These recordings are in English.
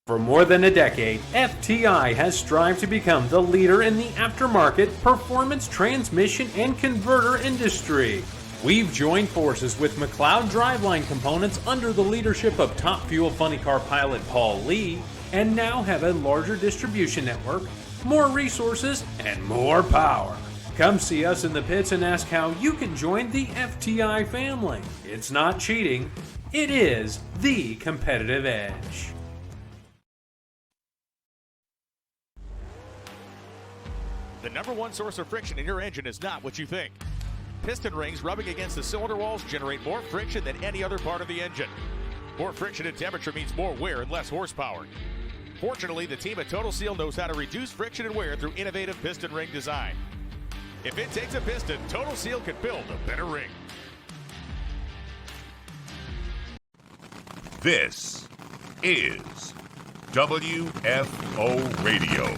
For more than a decade, FTI has strived to become the leader in the aftermarket performance transmission and converter industry. We've joined forces with McLeod Driveline Components under the leadership of Top Fuel Funny Car pilot Paul Lee, and now have a larger distribution network, more resources, and more power. Come see us in the pits and ask how you can join the FTI family. It's not cheating, it is the competitive edge. The number one source of friction in your engine is not what you think. Piston rings rubbing against the cylinder walls generate more friction than any other part of the engine. More friction and temperature means more wear and less horsepower. Fortunately, the team at Total Seal knows how to reduce friction and wear through innovative piston ring design. If it takes a piston, Total Seal can build a better ring. This is WFO Radio.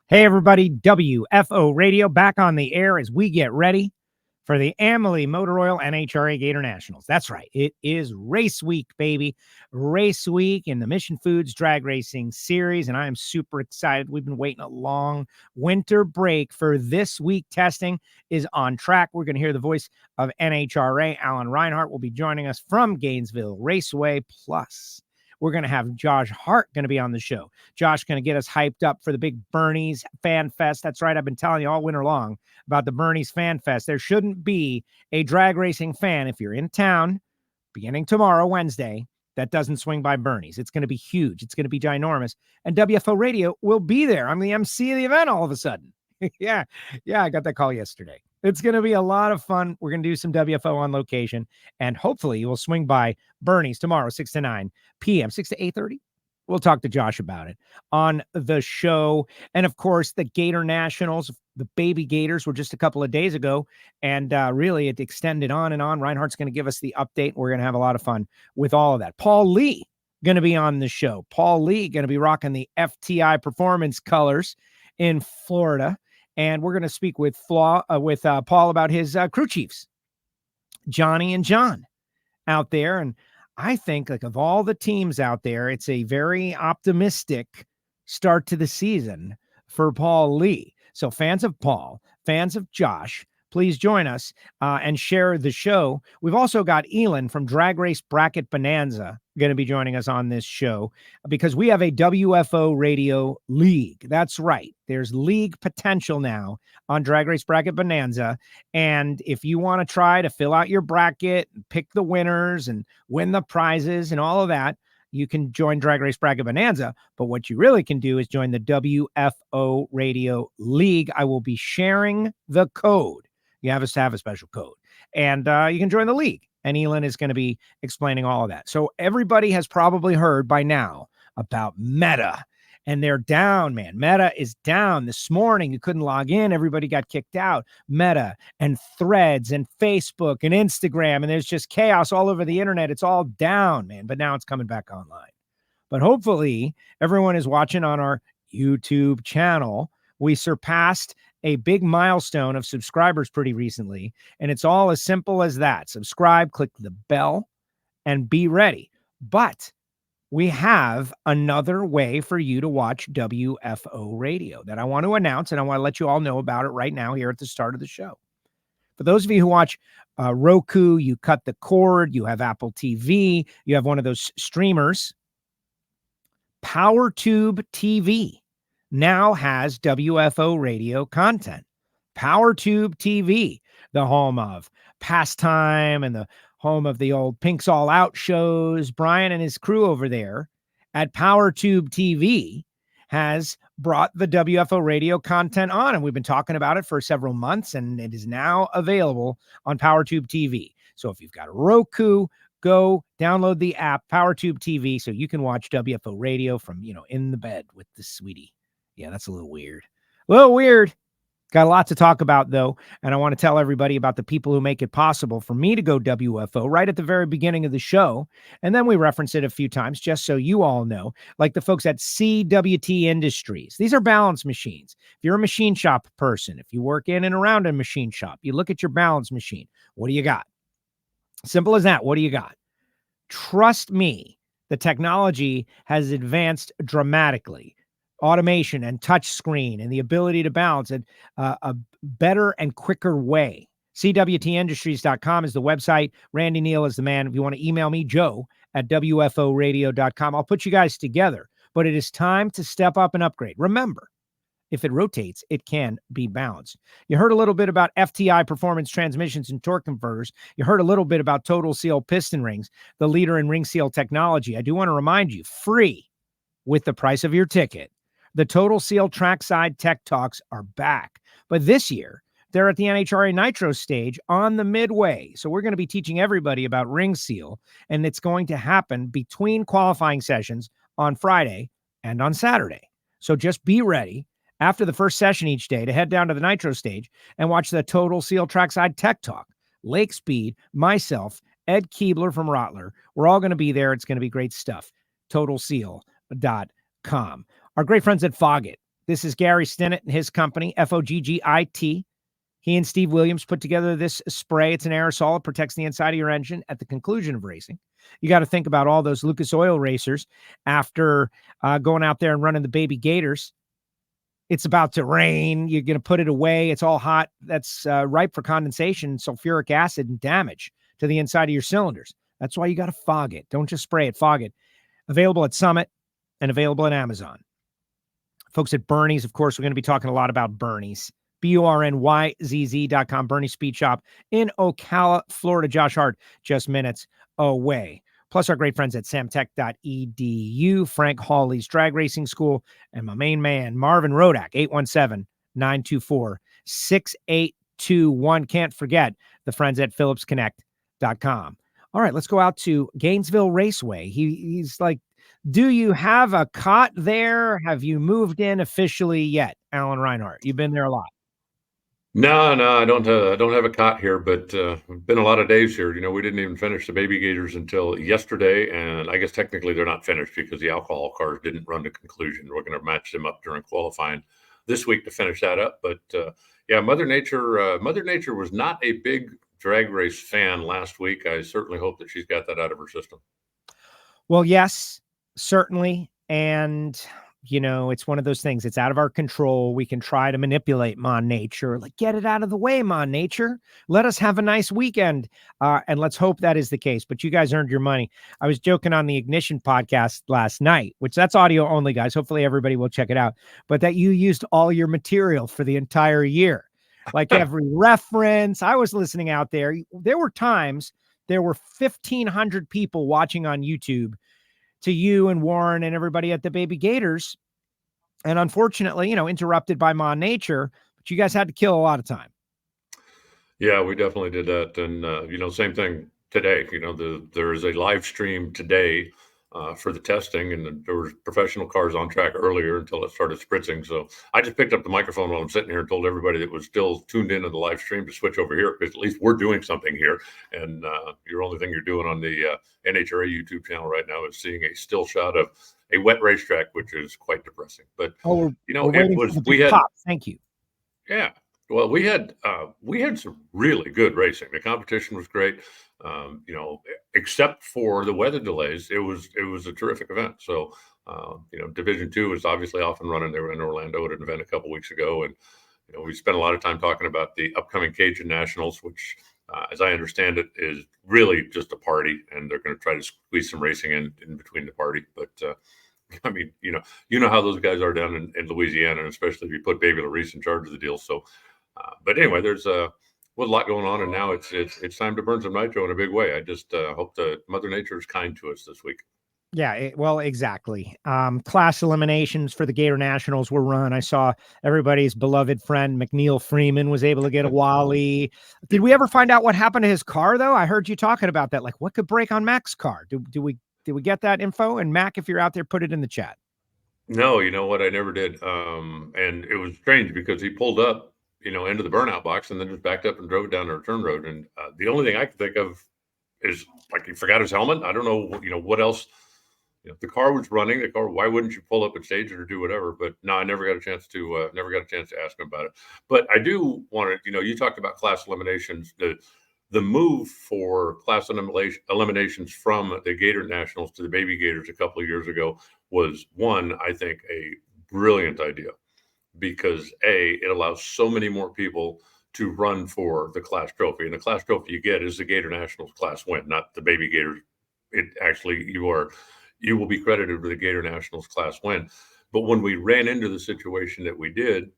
Hey everybody, WFO Radio back on the air as we get ready for the Amalie Motor Oil NHRA Gatornationals. That's right, it is race week, baby. Race week in the Mission Foods Drag Racing Series, and I am super excited. We've been waiting a long winter break for this week. Testing is on track. We're going to hear the voice of NHRA. Elon Reinhart will be joining us from Gainesville Raceway. Plus, we're going to have Josh Hart going to be on the show. Josh going to get us hyped up for the big BURNYZZ Fan Fest. That's right. I've been telling you all winter long about the BURNYZZ Fan Fest. There shouldn't be a drag racing fan if you're in town beginning tomorrow, Wednesday, that doesn't swing by BURNYZZ. It's going to be huge. It's going to be ginormous. And WFO Radio will be there. I'm the MC of the event all of a sudden. Yeah, I got that call yesterday. It's going to be a lot of fun. We're going to do some WFO on location, and hopefully you will swing by BURNYZZ tomorrow, 6 to 9 p.m., 6 to 8:30. We'll talk to Josh about it on the show. And of course, the Gatornationals, the Baby Gators were just a couple of days ago, and really it extended on and on. Reinhart's going to give us the update. We're going to have a lot of fun with all of that. Paul Lee going to be on the show. Paul Lee going to be rocking the FTI Performance colors in Florida. And we're going to speak with Paul about his crew chiefs, Johnny and John, out there. And I think, like, of all the teams out there, it's a very optimistic start to the season for Paul Lee. So fans of Paul, fans of Josh, please join us and share the show. We've also got Elon from Drag Race Bracket Bonanza going to be joining us on this show because we have a WFO Radio League. That's right. There's league potential now on Drag Race Bracket Bonanza. And if you want to try to fill out your bracket, pick the winners and win the prizes and all of that, you can join Drag Race Bracket Bonanza. But what you really can do is join the WFO Radio League. I will be sharing the code. You have to have a special code. And you can join the league. And Elon is going to be explaining all of that. So everybody has probably heard by now about Meta. And they're down, man. Meta is down. This morning, you couldn't log in. Everybody got kicked out. Meta and Threads and Facebook and Instagram. And there's just chaos all over the internet. It's all down, man. But now it's coming back online. But hopefully, everyone is watching on our YouTube channel. We surpassed a big milestone of subscribers pretty recently, and it's all as simple as that. Subscribe, click the bell, and be ready. But we have another way for you to watch WFO Radio that I want to announce, and I want to let you all know about it right now here at the start of the show. For those of you who watch Roku, you cut the cord, you have Apple TV, you have one of those streamers, PowerTube TV now has WFO Radio content. PowerTube TV, the home of Pastime and the home of the old Pink's All Out shows. Brian and his crew over there at PowerTube TV has brought the WFO Radio content on, and we've been talking about it for several months, and it is now available on PowerTube TV. So if you've got a Roku, go download the app PowerTube TV so you can watch WFO Radio from, in the bed with the sweetie. Yeah, that's a little weird. Got a lot to talk about, though, and I want to tell everybody about the people who make it possible for me to go WFO right at the very beginning of the show, and then we reference it a few times just so you all know, like the folks at CWT Industries. These are balance machines. If you're a machine shop person, if you work in and around a machine shop, you look at your balance machine. What do you got? Simple as that. What do you got? Trust me, The technology has advanced dramatically. Automation and touch screen and the ability to balance it a better and quicker way. CWTindustries.com is the website. Randy Neal is the man. If you want to email me, Joe at WFOradio.com. I'll put you guys together, but it is time to step up and upgrade. Remember, if it rotates, it can be balanced. You heard a little bit about FTI Performance Transmissions and Torque Converters. You heard a little bit about Total Seal Piston Rings, the leader in ring seal technology. I do want to remind you, free with the price of your ticket. The Total Seal Trackside Tech Talks are back. But this year, they're at the NHRA Nitro stage on the midway. So we're going to be teaching everybody about ring seal, and it's going to happen between qualifying sessions on Friday and on Saturday. So just be ready after the first session each day to head down to the Nitro stage and watch the Total Seal Trackside Tech Talk. Lake Speed, myself, Ed Keebler from Rottler. We're all going to be there. It's going to be great stuff. TotalSeal.com. Our great friends at Foggit. This is Gary Stinnett and his company, Foggit. He and Steve Williams put together this spray. It's an aerosol. It protects the inside of your engine at the conclusion of racing. You got to think about all those Lucas Oil racers after going out there and running the Baby Gators. It's about to rain. You're going to put it away. It's all hot. That's ripe for condensation, sulfuric acid, and damage to the inside of your cylinders. That's why you got to fog it. Don't just spray it. Fog it. Available at Summit and available at Amazon. Folks at BURNYZZ, of course, we're going to be talking a lot about BURNYZZ. BURNYZZ.com, BURNYZZ Speed Shop in Ocala, Florida. Josh Hart, just minutes away. Plus our great friends at samtech.edu, Frank Hawley's Drag Racing School, and my main man, Marvin Rodak, 817-924-6821. Can't forget the friends at phillipsconnect.com. All right, let's go out to Gainesville Raceway. He's like, do you have a cot there? Have you moved in officially yet, Alan Reinhart? You've been there a lot. No, I don't have a cot here, but been a lot of days here. You know, we didn't even finish the Baby Gators until yesterday, and I guess technically they're not finished because the alcohol cars didn't run to conclusion. We're going to match them up during qualifying this week to finish that up. But yeah, Mother Nature was not a big drag race fan last week. I certainly hope that she's got that out of her system. Well, yes, certainly. And you know, it's one of those things. It's out of our control. We can try to manipulate Mon Nature, like get it out of the way, Mon Nature. Let us have a nice weekend. And let's hope that is the case. But you guys earned your money. I was joking on the Ignition podcast last night, which that's audio only, guys. Hopefully everybody will check it out. But that you used all your material for the entire year, like every reference. I was listening out there. There were times there were 1,500 people watching on YouTube to you and Warren and everybody at the Baby Gators. And unfortunately, you know, interrupted by Mon Nature, but you guys had to kill a lot of time. Yeah, we definitely did that. And, you know, same thing today. You know, there is a live stream today for the testing, and there were professional cars on track earlier until it started spritzing. So I just picked up the microphone while I'm sitting here and told everybody that was still tuned into the live stream to switch over here, because at least we're doing something here. And your only thing you're doing on the NHRA YouTube channel right now is seeing a still shot of a wet racetrack, which is quite depressing. But you know, we had pop. Thank you. Yeah. Well, we had some really good racing. The competition was great. You know, except for the weather delays, it was a terrific event. So, you know, Division 2 is obviously off and running. They were in Orlando at an event a couple weeks ago, and you know, we spent a lot of time talking about the upcoming Cajun Nationals, which, as I understand it, is really just a party, and they're going to try to squeeze some racing in between the party. But I mean, you know how those guys are down in Louisiana, and especially if you put Baby Larice in charge of the deal. So, but anyway, there's a lot going on, and now it's time to burn some nitro in a big way. I just hope that Mother Nature is kind to us this week. Yeah, well, exactly. Class eliminations for the Gator Nationals were run. I saw everybody's beloved friend McNeil Freeman was able to get a Wally. Did we ever find out what happened to his car, though? I heard you talking about that. Like, what could break on Mac's car? Did we get that info? And Mac, if you're out there, put it in the chat. No, you know what? I never did. And it was strange because he pulled up, you know, into the burnout box and then just backed up and drove down the return road. And the only thing I could think of is like he forgot his helmet. I don't know, you know, what else. You know, the car was running. The car. Why wouldn't you pull up and stage it or do whatever? But no, I never got a chance to ask him about it. But I do want to. You know, you talked about class eliminations. the move for class eliminations from the Gatornationals to the Baby Gators a couple of years ago was, one, I think, a brilliant idea, because it allows so many more people to run for the class trophy. And the class trophy you get is the Gatornationals class win, not the Baby Gators. It actually, you will be credited with the Gatornationals class win. But when we ran into the situation that we did,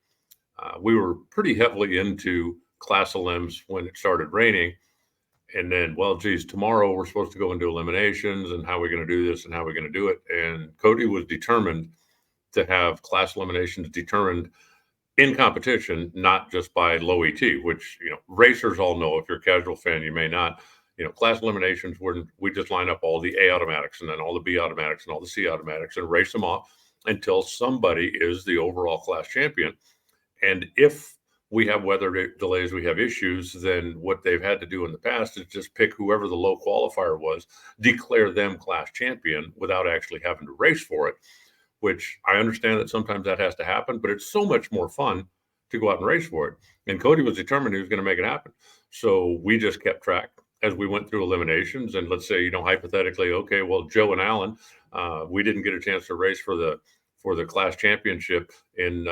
we were pretty heavily into class elims when it started raining. And then, well, geez, tomorrow we're supposed to go into eliminations, and how are we going to do this and how are we going to do it? And Cody was determined to have class eliminations determined in competition, not just by low ET, which, racers all know. If you're a casual fan, you may not. Class eliminations, where we just line up all the A automatics and then all the B automatics and all the C automatics and race them off until somebody is the overall class champion. And if we have weather delays, we have issues, then what they've had to do in the past is just pick whoever the low qualifier was, declare them class champion without actually having to race for it, which I understand that sometimes that has to happen, but it's so much more fun to go out and race for it. And Cody was determined he was going to make it happen. So we just kept track as we went through eliminations. And let's say, hypothetically, okay, well, Joe and Alan, we didn't get a chance to race for the class championship in,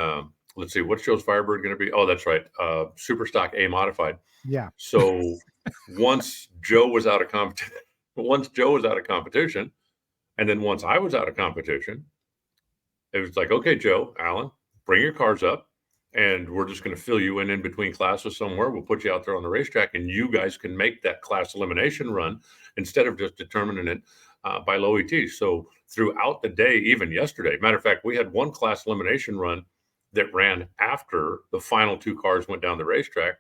let's see, what's Joe's Firebird going to be? Oh, that's right. Super Stock A modified. Yeah. So once Joe was out of competition, and then once I was out of competition, it was like, okay, Joe, Alan, bring your cars up, and we're just going to fill you in between classes somewhere. We'll put you out there on the racetrack, and you guys can make that class elimination run instead of just determining it by low ET. So throughout the day, even yesterday, matter of fact, we had one class elimination run that ran after the final two cars went down the racetrack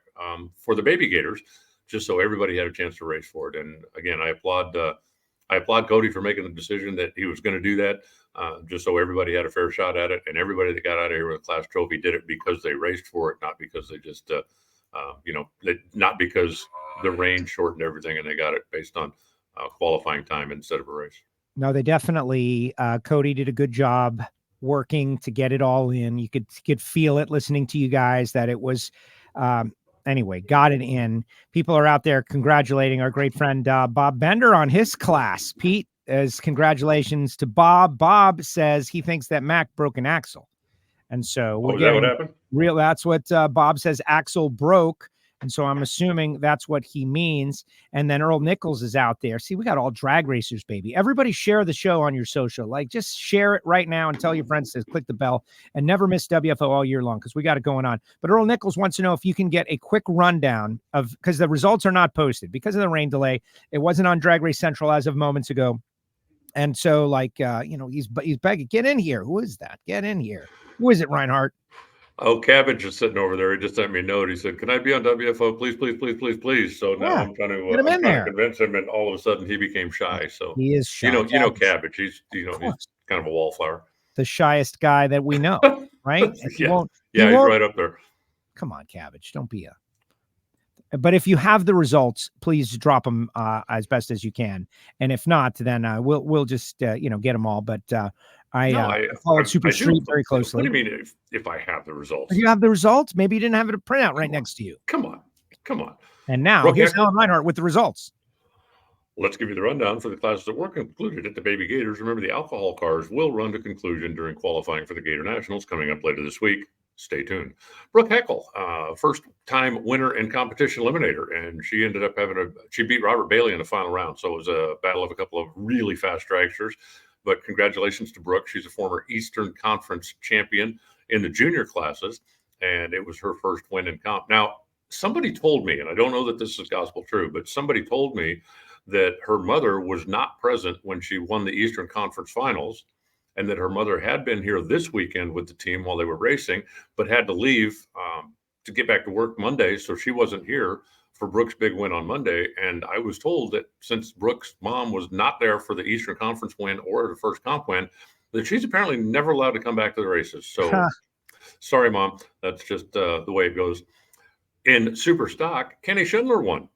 for the Baby Gators, just so everybody had a chance to race for it. And again, I applaud Cody for making the decision that he was going to do that, just so everybody had a fair shot at it. And everybody that got out of here with a class trophy did it because they raced for it, not because they just, not because the rain shortened everything and they got it based on qualifying time instead of a race. No, they definitely, Cody did a good job working to get it all in. You could feel it listening to you guys that it was, anyway, got it in. People are out there congratulating our great friend Bob Bender on his class. Pete, as congratulations to Bob. Bob says he thinks that Mac broke an axle. And so is that what happened? That's what Bob says, axle broke. And so I'm assuming that's what he means. And then Earl Nichols is out there. See, we got all drag racers, baby. Everybody share the show on your social. Like, just share it right now and tell your friends to click the bell and never miss WFO all year long, because we got it going on. But Earl Nichols wants to know if you can get a quick rundown of, because the results are not posted because of the rain delay. It wasn't on Drag Race Central as of moments ago. And so, he's begging, get in here. Who is that? Get in here. Who is it, Reinhart? Oh, Cabbage is sitting over there. He just sent me a note. He said, "Can I be on WFO? Please, please, please, please, please." So now I'm trying to convince him, and all of a sudden he became shy. So he is shy. You know, Cabbage. He's he's kind of a wallflower. The shyest guy that we know, right? He's right up there. Come on, Cabbage. Don't be But if you have the results, please drop them as best as you can. And if not, then we'll just get them all. But I followed Super Street very closely. What do you mean if I have the results? If you have the results, maybe you didn't have it a printout right next to you. Come on. And now here's Alan Reinhart with the results. Let's give you the rundown for the classes that were concluded at the Baby Gators. Remember, the alcohol cars will run to conclusion during qualifying for the Gatornationals coming up later this week. Stay tuned. Brooke Heckel, first-time winner and competition eliminator, and she ended up she beat Robert Bailey in the final round. So it was a battle of a couple of really fast dragsters. But congratulations to Brooke. She's a former Eastern Conference champion in the junior classes, and it was her first win in comp. Now, somebody told me, and I don't know that this is gospel true, but somebody told me that her mother was not present when she won the Eastern Conference finals, and that her mother had been here this weekend with the team while they were racing, but had to leave to get back to work Monday. So she wasn't here for Brooke's big win on Monday. And I was told that since Brooke's mom was not there for the Eastern Conference win or the first comp win, that she's apparently never allowed to come back to the races. So sorry, Mom. That's just the way it goes. In Super Stock, Kenny Schindler won.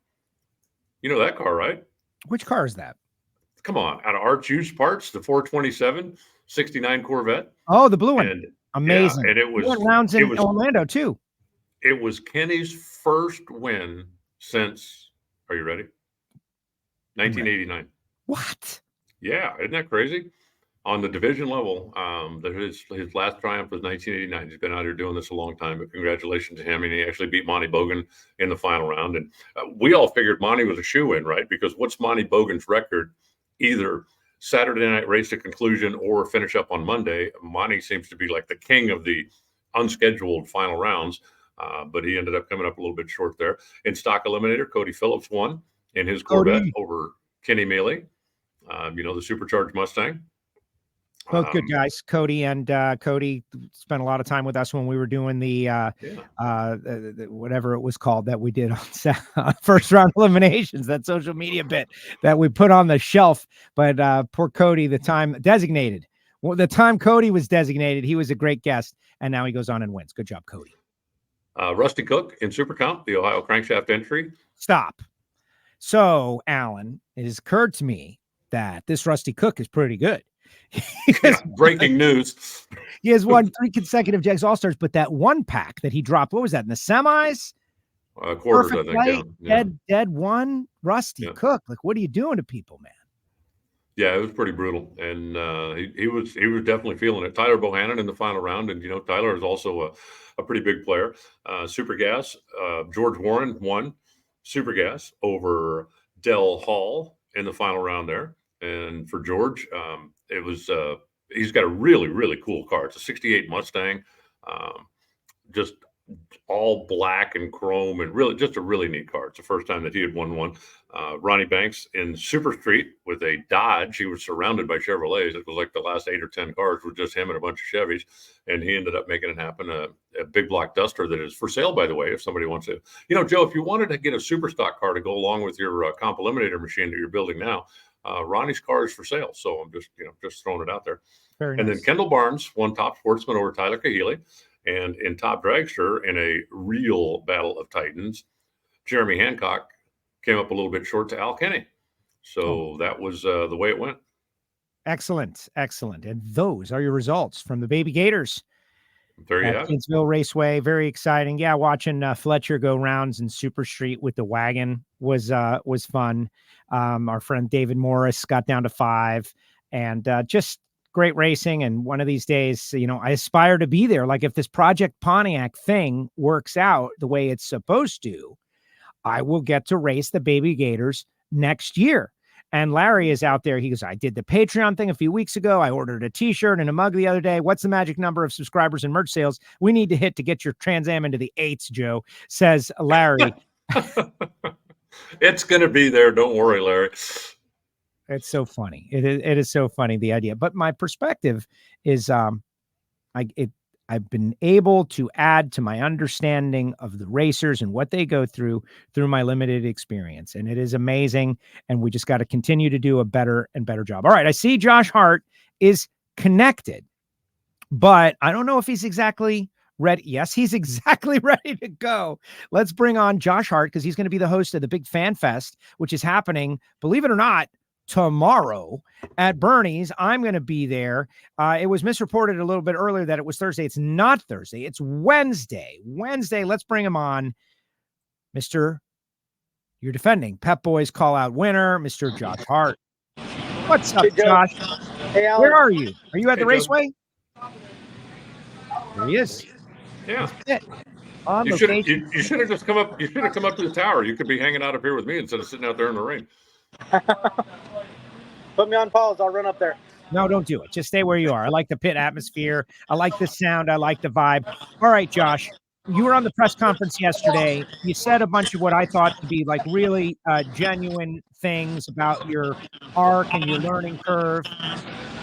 You know that car, right? Which car is that? Come on. Out of Arch Used Parts, the 427 69 Corvette. Oh, the blue one. And, amazing. Yeah, and it was rounds in Orlando too. It was Kenny's first win since Are you ready? 1989. What? Yeah, isn't that crazy? On the division level, his last triumph was 1989. He's been out here doing this a long time, but congratulations to him. And he actually beat Monty Bogan in the final round. And we all figured Monty was a shoe-in, right? Because what's Monty Bogan's record? Either Saturday night race to conclusion or finish up on Monday. Monty seems to be like the king of the unscheduled final rounds, but he ended up coming up a little bit short there. In stock eliminator, Cody Phillips won in his Corvette over Kenny Mealy, the supercharged Mustang. Both good guys. Cody spent a lot of time with us when we were doing the whatever it was called that we did on first round eliminations, that social media bit that we put on the shelf. But poor Cody, the time Cody was designated, he was a great guest, and now he goes on and wins. Good job, Cody. Rusty Cook in Super Comp, the Ohio crankshaft entry. Stop. So, Alan, it has occurred to me that this Rusty Cook is pretty good. Breaking news. He has won 3 consecutive Jegs All-Stars, but that one pack that he dropped, what was that, in the semis? Quarters, I think. Light, yeah. Dead one. Rusty Cook. Like, what are you doing to people, man? Yeah, it was pretty brutal, and he was definitely feeling it. Tyler Bohannon in the final round, and Tyler is also a pretty big player. Super Gas, George Warren won Super Gas over Del Hall in the final round there. And for George, it was he's got a really, really cool car. It's a 68 Mustang, just all black and chrome, and really just a really neat car. It's the first time that he had won one. Ronnie Banks in Super Street with a Dodge. He was surrounded by Chevrolets. It was like the last 8 or 10 cars were just him and a bunch of Chevys, and he ended up making it happen. A big block Duster that is for sale, by the way, if somebody wants to. Joe, if you wanted to get a super stock car to go along with your comp eliminator machine that you're building now, Ronnie's car is for sale. So I'm just throwing it out there. Very and nice. Then Kendall Barnes won Top Sportsman over Tyler Kahele. And in Top Dragster, in a real battle of titans, Jeremy Hancock came up a little bit short to Al Kenny. So that was the way it went. Excellent. And those are your results from the Baby Gators. There you have it. Gainesville Raceway. Very exciting. Yeah, watching Fletcher go rounds in Super Street with the wagon was fun. Our friend David Morris got down to 5, and just great racing. And one of these days, I aspire to be there. Like, if this Project Pontiac thing works out the way it's supposed to, I will get to race the Baby Gators next year. And Larry is out there. He goes, I did the Patreon thing a few weeks ago. I ordered a t-shirt and a mug the other day. What's the magic number of subscribers and merch sales we need to hit to get your Trans Am into the 8s, Joe? Says Larry. It's going to be there. Don't worry, Larry. It's so funny. It is so funny, the idea. But my perspective is I've been able to add to my understanding of the racers and what they go through my limited experience. And it is amazing. And we just got to continue to do a better and better job. All right. I see Josh Hart is connected, but I don't know if he's exactly ready. Yes, he's exactly ready to go. Let's bring on Josh Hart, because he's going to be the host of the Big Fan Fest, which is happening, believe it or not, tomorrow at Bernie's. I'm going to be there. It was misreported a little bit earlier that it was Thursday. It's not Thursday. It's Wednesday. Let's bring him on. Mr. You're defending Pep Boys call out winner, Mr. Josh Hart. What's up, Josh? Hey, Alan. Where are you? Are you at the Joe. raceway? There he is. Yeah. On You location. should have just come up. You should have come up to the tower. You could be hanging out up here with me instead of sitting out there in the rain. Put me on pause. I'll run up there. No, don't do it. Just stay where you are. I like the pit atmosphere. I like the sound. I like the vibe. All right, Josh, you were on the press conference yesterday. You said a bunch of what I thought to be like really genuine things about your arc and your learning curve.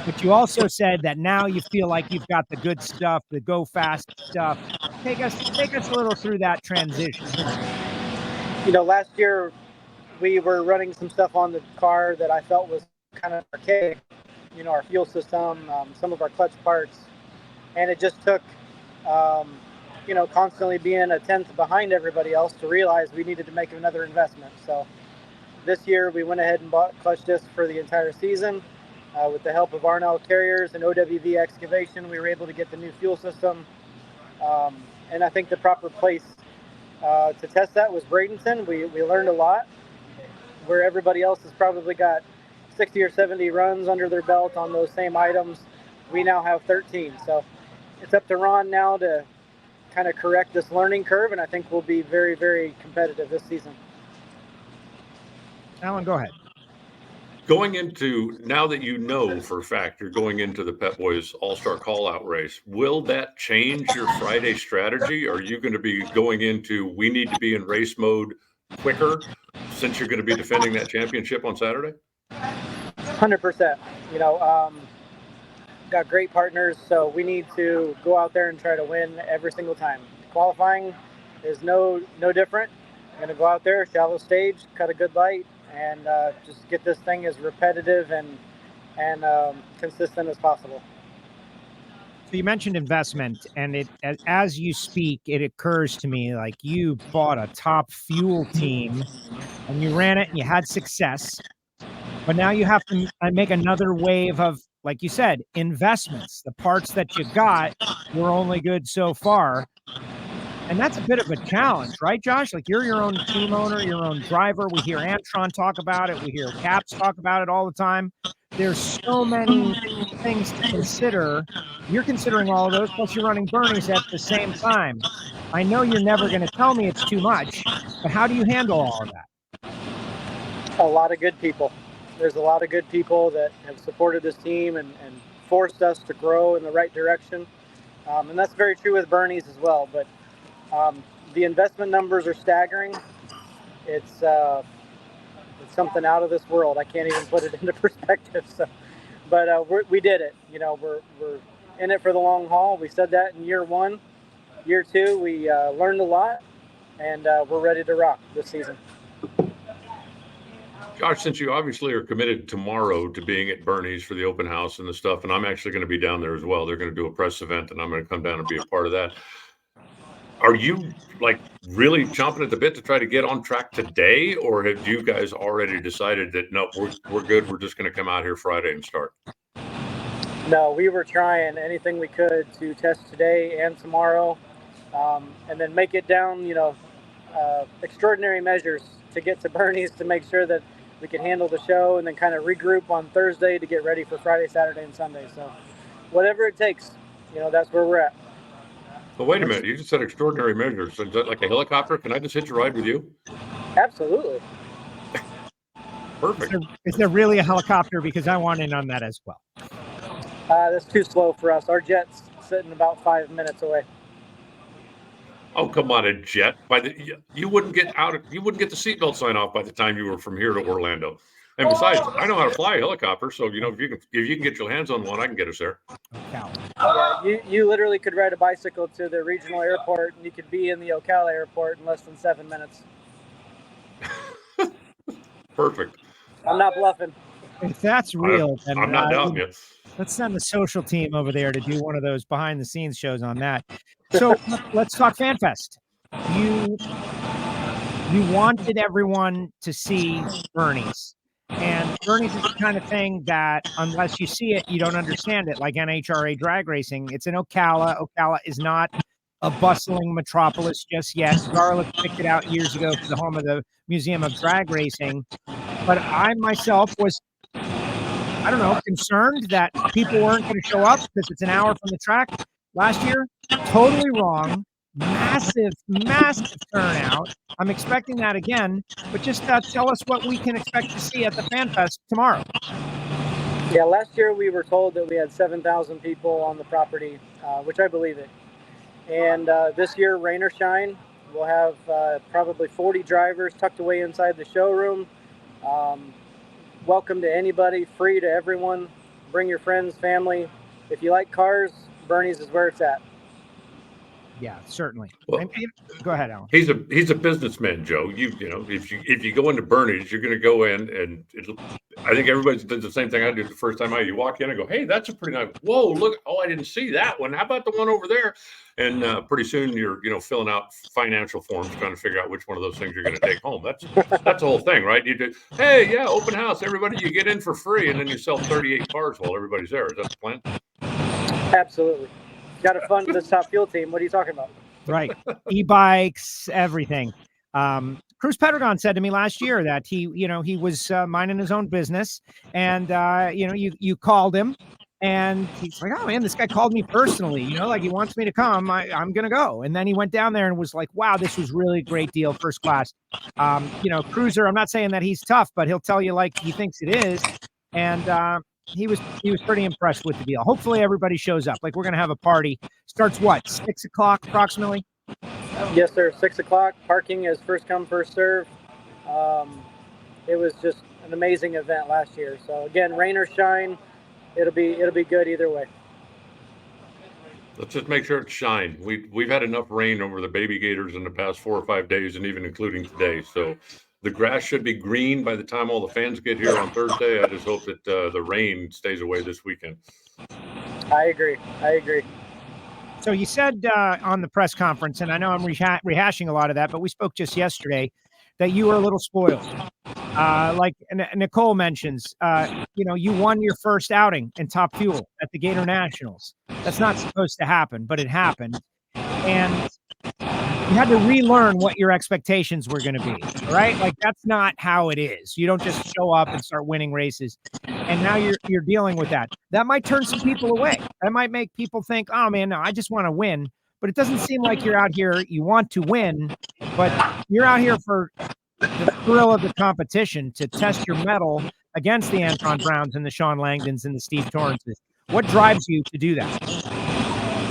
But you also said that now you feel like you've got the good stuff, the go fast stuff. Take us a little through that transition. Last year we were running some stuff on the car that I felt was kind of archaic. Our fuel system, some of our clutch parts, and it just took, constantly being a tenth behind everybody else to realize we needed to make another investment. So this year we went ahead and bought clutch discs for the entire season. With the help of Arnell Carriers and OWV Excavation, we were able to get the new fuel system. And I think the proper place to test that was Bradenton. We learned a lot, where everybody else has probably got 60 or 70 runs under their belt on those same items, we now have 13. So it's up to Ron now to kind of correct this learning curve, and I think we'll be very, very competitive this season. Alan, go ahead. Going into, now that you know for a fact you're going into the Pep Boys All-Star Call-Out race, will that change your Friday strategy? Are you going to be going into, we need to be in race mode quicker since you're going to be defending that championship on Saturday? 100%. You know, got great partners, so we need to go out there and try to win every single time. Qualifying is no different. I'm going to go out there, shallow stage, cut a good light, and just get this thing as repetitive and consistent as possible. So you mentioned investment, and as you speak, it occurs to me like you bought a top fuel team and you ran it and you had success, but now you have to make another wave of, like you said, investments. The parts that you got were only good so far. And that's a bit of a challenge, right, Josh? Like, you're your own team owner, your own driver. We hear Antron talk about it. We hear Caps talk about it all the time. There's so many things to consider. You're considering all of those, plus you're running BURNYZZ at the same time. I know you're never going to tell me it's too much, but how do you handle all of that? A lot of good people. There's a lot of good people that have supported this team and forced us to grow in the right direction. And that's very true with BURNYZZ as well. But the investment numbers are staggering. It's something out of this world. I can't even put it into perspective. So, but we did it. You know, we're in it for the long haul. We said that in year one. Year two, we learned a lot, and we're ready to rock this season. Josh, since you obviously are committed tomorrow to being at BURNYZZ for the open house and the stuff, and I'm actually going to be down there as well. They're going to do a press event, and I'm going to come down and be a part of that. Are you like really chomping at the bit to try to get on track today, or have you guys already decided that no, we're good? We're just going to come out here Friday and start? No, we were trying anything we could to test today and tomorrow, and then make it down. You know, extraordinary measures to get to BURNYZZ to make sure that we can handle the show, and then kind of regroup on Thursday to get ready for Friday, Saturday, and Sunday. So, whatever it takes, you know, that's where we're at. Well, wait a minute. You just said extraordinary measures. Is that like a helicopter? Can I just hitch a ride with you? Absolutely. Perfect. Is there really a helicopter? Because I want in on that as well. That's too slow for us. Our jet's sitting about 5 minutes away. Oh, come on, a jet. You wouldn't get the seatbelt sign off by the time you were from here to Orlando. And besides, I know how to fly a helicopter, so you know if you can get your hands on one, I can get us there. You literally could ride a bicycle to the regional airport, and you could be in the Ocala airport in less than 7 minutes. Perfect. I'm not bluffing. If that's real, then I'm not doubting you. Let's send the social team over there to do one of those behind the scenes shows on that. So let's talk FanFest. You wanted everyone to see BURNYZZ. And BURNYZZ is the kind of thing that unless you see it, you don't understand it. Like NHRA drag racing, it's in Ocala. Ocala is not a bustling metropolis just yet. Garlic picked it out years ago for the home of the Museum of Drag Racing. But I myself was, I don't know, concerned that people weren't going to show up because it's an hour from the track. Last year, totally wrong. Massive turnout. I'm expecting that again, but just tell us what we can expect to see at the FanFest tomorrow. Yeah, last year we were told that we had 7,000 people on the property, which I believe it. And this year, rain or shine, we'll have probably 40 drivers tucked away inside the showroom. Welcome to anybody, free to everyone. Bring your friends, family. If you like cars, BURNYZZ is where it's at. Yeah, certainly. Well, go ahead, Alan. He's a businessman, Joe. You know, if you go into BURNYZZ, you're going to go in, and I think everybody's did the same thing I did the first time you walk in and go, hey, that's a pretty nice. Whoa, look! Oh, I didn't see that one. How about the one over there? And pretty soon you're filling out financial forms, trying to figure out which one of those things you're going to take home. That's the whole thing, right? You do, hey, yeah, open house, everybody, you get in for free, and then you sell 38 cars while everybody's there. Is that the plan? Absolutely. Got to fund this top fuel team. What are you talking about? Right. E-bikes, everything. Cruz Pedregon said to me last year that he was minding his own business, and you called him, and he's like, oh man, this guy called me personally, like he wants me to come. I'm gonna go. And then he went down there and was like, wow, this was really a great deal, first class. Cruiser, I'm not saying that he's tough, but he'll tell you like he thinks it is. And he was pretty impressed with the deal. Hopefully everybody shows up. Like, we're gonna have a party. Starts what, 6 o'clock approximately? Yes, sir. 6 o'clock. Parking is first come, first serve. It was just an amazing event last year. So again, rain or shine, it'll be good either way. Let's just make sure it's shine. We've had enough rain over the Baby Gators in the past 4 or 5 days, and even including today. So the grass should be green by the time all the fans get here on Thursday. I just hope that the rain stays away this weekend. I agree. So you said on the press conference, and I know I'm rehashing a lot of that, but we spoke just yesterday that you were a little spoiled. Like Nicole mentions, you won your first outing in Top Fuel at the Gatornationals. That's not supposed to happen, but it happened. And you had to relearn what your expectations were going to be, right? Like, that's not how it is. You don't just show up and start winning races. And now you're dealing with that. That might turn some people away. That might make people think, oh man, no, I just want to win. But it doesn't seem like you're out here, you want to win, but you're out here for the thrill of the competition, to test your mettle against the Anton Browns and the Sean Langdons and the Steve Torrances. What drives you to do that?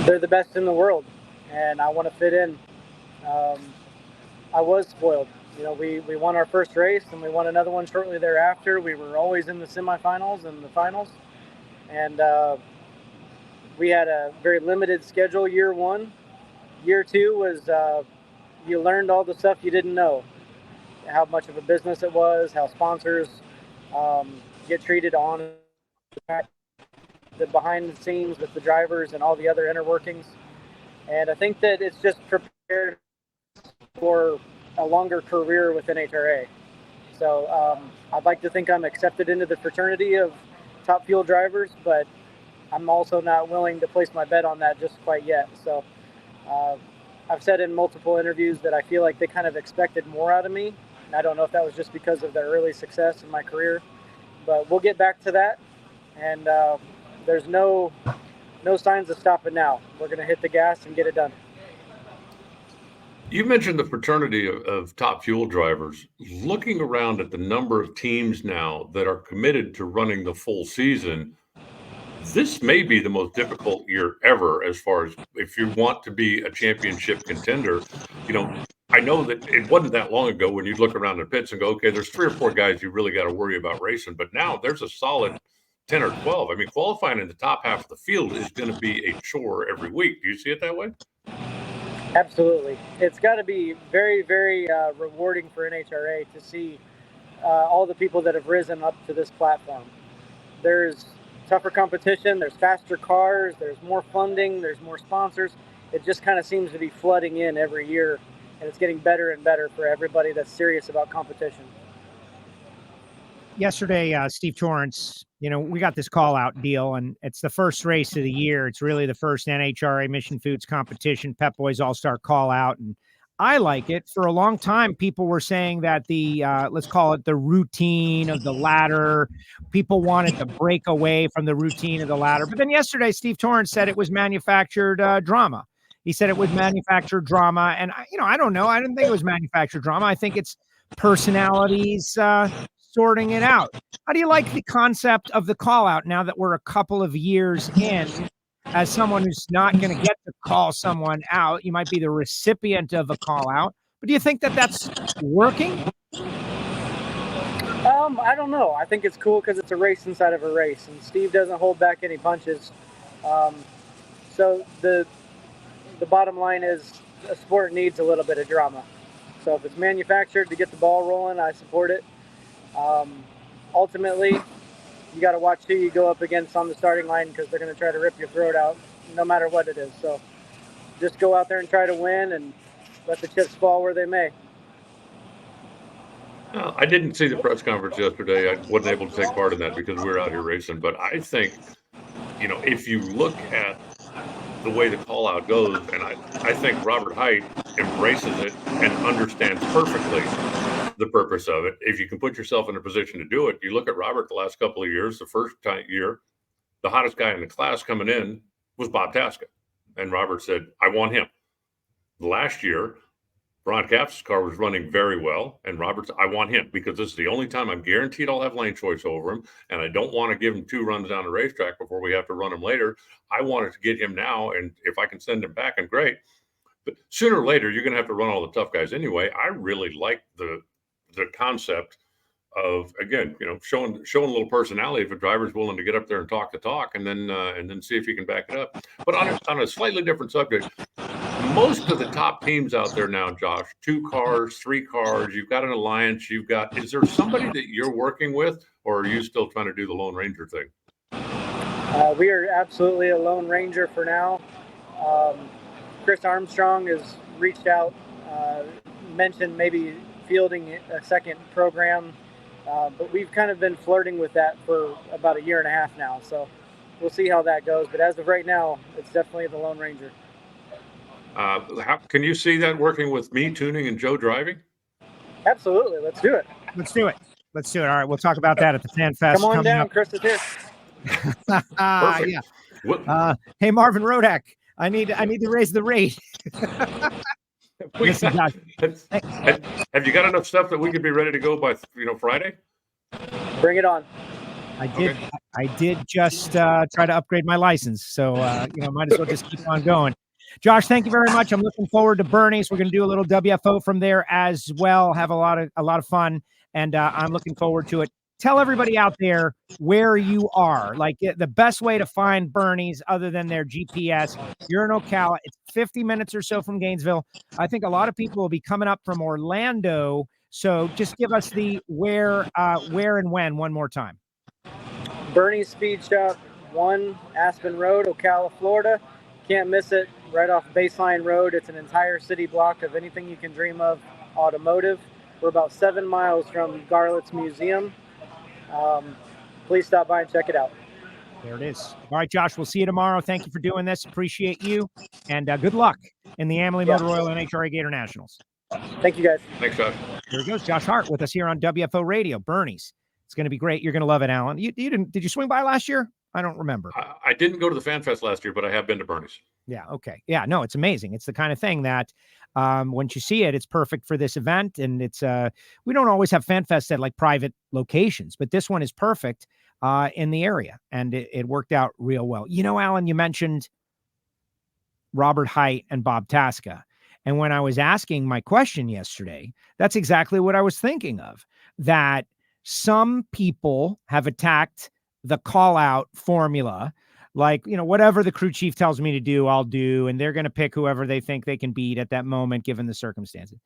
They're the best in the world, and I want to fit in. I was spoiled. We won our first race, and we won another one shortly thereafter. We were always in the semifinals and the finals, and we had a very limited schedule year one. Year two was you learned all the stuff you didn't know, how much of a business it was, how sponsors get treated on the behind the scenes with the drivers and all the other inner workings. And I think that it's just prepared for a longer career with NHRA. So I'd like to think I'm accepted into the fraternity of Top Fuel drivers, but I'm also not willing to place my bet on that just quite yet. So I've said in multiple interviews that I feel like they kind of expected more out of me. And I don't know if that was just because of the early success in my career, but we'll get back to that. And there's no signs of stopping now. We're going to hit the gas and get it done. You mentioned the fraternity of Top Fuel drivers. Looking around at the number of teams now that are committed to running the full season, this may be the most difficult year ever as far as if you want to be a championship contender. I know that it wasn't that long ago when you'd look around the pits and go, okay, there's 3 or 4 guys you really got to worry about racing. But now there's a solid 10 or 12. I mean, qualifying in the top half of the field is going to be a chore every week. Do you see it that way? Absolutely. It's got to be very, very rewarding for NHRA to see all the people that have risen up to this platform. There's tougher competition, there's faster cars, there's more funding, there's more sponsors. It just kind of seems to be flooding in every year, and it's getting better and better for everybody that's serious about competition. Yesterday, Steve Torrance, we got this call-out deal, and it's the first race of the year. It's really the first NHRA Mission Foods competition, Pep Boys All-Star call-out, and I like it. For a long time, people were saying that the, let's call it the routine of the ladder, people wanted to break away from the routine of the ladder. But then yesterday, Steve Torrance said it was manufactured drama. He said it was manufactured drama, and, I don't know. I didn't think it was manufactured drama. I think it's personalities sorting it out. How do you like the concept of the call out now that we're a couple of years in? As someone who's not going to get to call someone out, you might be the recipient of a call out, but do you think that that's working? I don't know. I think it's cool because it's a race inside of a race, and Steve doesn't hold back any punches. So the bottom line is a sport needs a little bit of drama. So if it's manufactured to get the ball rolling, I support it. Ultimately, you got to watch who you go up against on the starting line because they're going to try to rip your throat out no matter what it is. So just go out there and try to win and let the chips fall where they may. I didn't see the press conference yesterday. I wasn't able to take part in that because we were out here racing. But I think, if you look at the way the call out goes, and I think Robert Hite embraces it and understands perfectly the purpose of it. If you can put yourself in a position to do it, you look at Robert the last couple of years, the first year, the hottest guy in the class coming in was Bob Tasca. And Robert said, I want him. Last year, Ron Capps' car was running very well, and Robert's, I want him because this is the only time I'm guaranteed I'll have lane choice over him, and I don't want to give him 2 runs down the racetrack before we have to run him later. I wanted to get him now, and if I can send him back, I'm great. But sooner or later, you're going to have to run all the tough guys anyway. I really like the concept of, again, showing a little personality if a driver's willing to get up there and talk the talk, and then see if he can back it up. But on a slightly different subject, most of the top teams out there now, Josh, 2 cars, 3 cars, you've got an alliance, is there somebody that you're working with, or are you still trying to do the Lone Ranger thing? We are absolutely a Lone Ranger for now. Chris Armstrong has reached out, mentioned maybe fielding a second program, but we've kind of been flirting with that for about 1.5 years now, so we'll see how that goes. But as of right now, it's definitely the Lone Ranger. How can you see that working with me tuning and Joe driving? Absolutely. Let's do it. Let's do it. All right. We'll talk about that at the Fan Fest. Come on down. Up. Chris is here. Yeah. Hey, Marvin Rodak, I need to raise the rate. Have you got enough stuff that we could be ready to go by Friday? Bring it on. I did just try to upgrade my license, so might as well just keep on going. Josh, thank you very much. I'm looking forward to BURNYZZ. We're going to do a little WFO from there as well. Have a lot of fun, and I'm looking forward to it. Tell everybody out there where you are. Like the best way to find BURNYZZ other than their GPS. You're in Ocala. It's 50 minutes or so from Gainesville. I think a lot of people will be coming up from Orlando. So just give us the where and when one more time. BURNYZZ Speed Shop, 1 Aspen Road, Ocala, Florida. Can't miss it. Right off Baseline Road. It's an entire city block of anything you can dream of automotive. We're about 7 miles from Garlett's Museum. Please stop by and check it out. There it is. All right, Josh, we'll see you tomorrow. Thank you for doing this. Appreciate you. And good luck in the Amalie Motor Oil NHRA Gatornationals. Thank you, guys. Thanks, Josh. Here goes Josh Hart with us here on WFO Radio. BURNYZZ. It's going to be great. You're going to love it, Alan. You didn't? Did you swing by last year? I don't remember. I didn't go to the Fan Fest last year, but I have been to BURNYZZ. Yeah. Okay. Yeah. No, it's amazing. It's the kind of thing that once you see it, it's perfect for this event. And it's we don't always have Fan Fest at like private locations, but this one is perfect in the area, and it worked out real well. Alan, you mentioned Robert Haight and Bob Tasca, and when I was asking my question yesterday, that's exactly what I was thinking of. That some people have attacked the call-out formula, like, whatever the crew chief tells me to do, I'll do. And they're going to pick whoever they think they can beat at that moment, given the circumstances.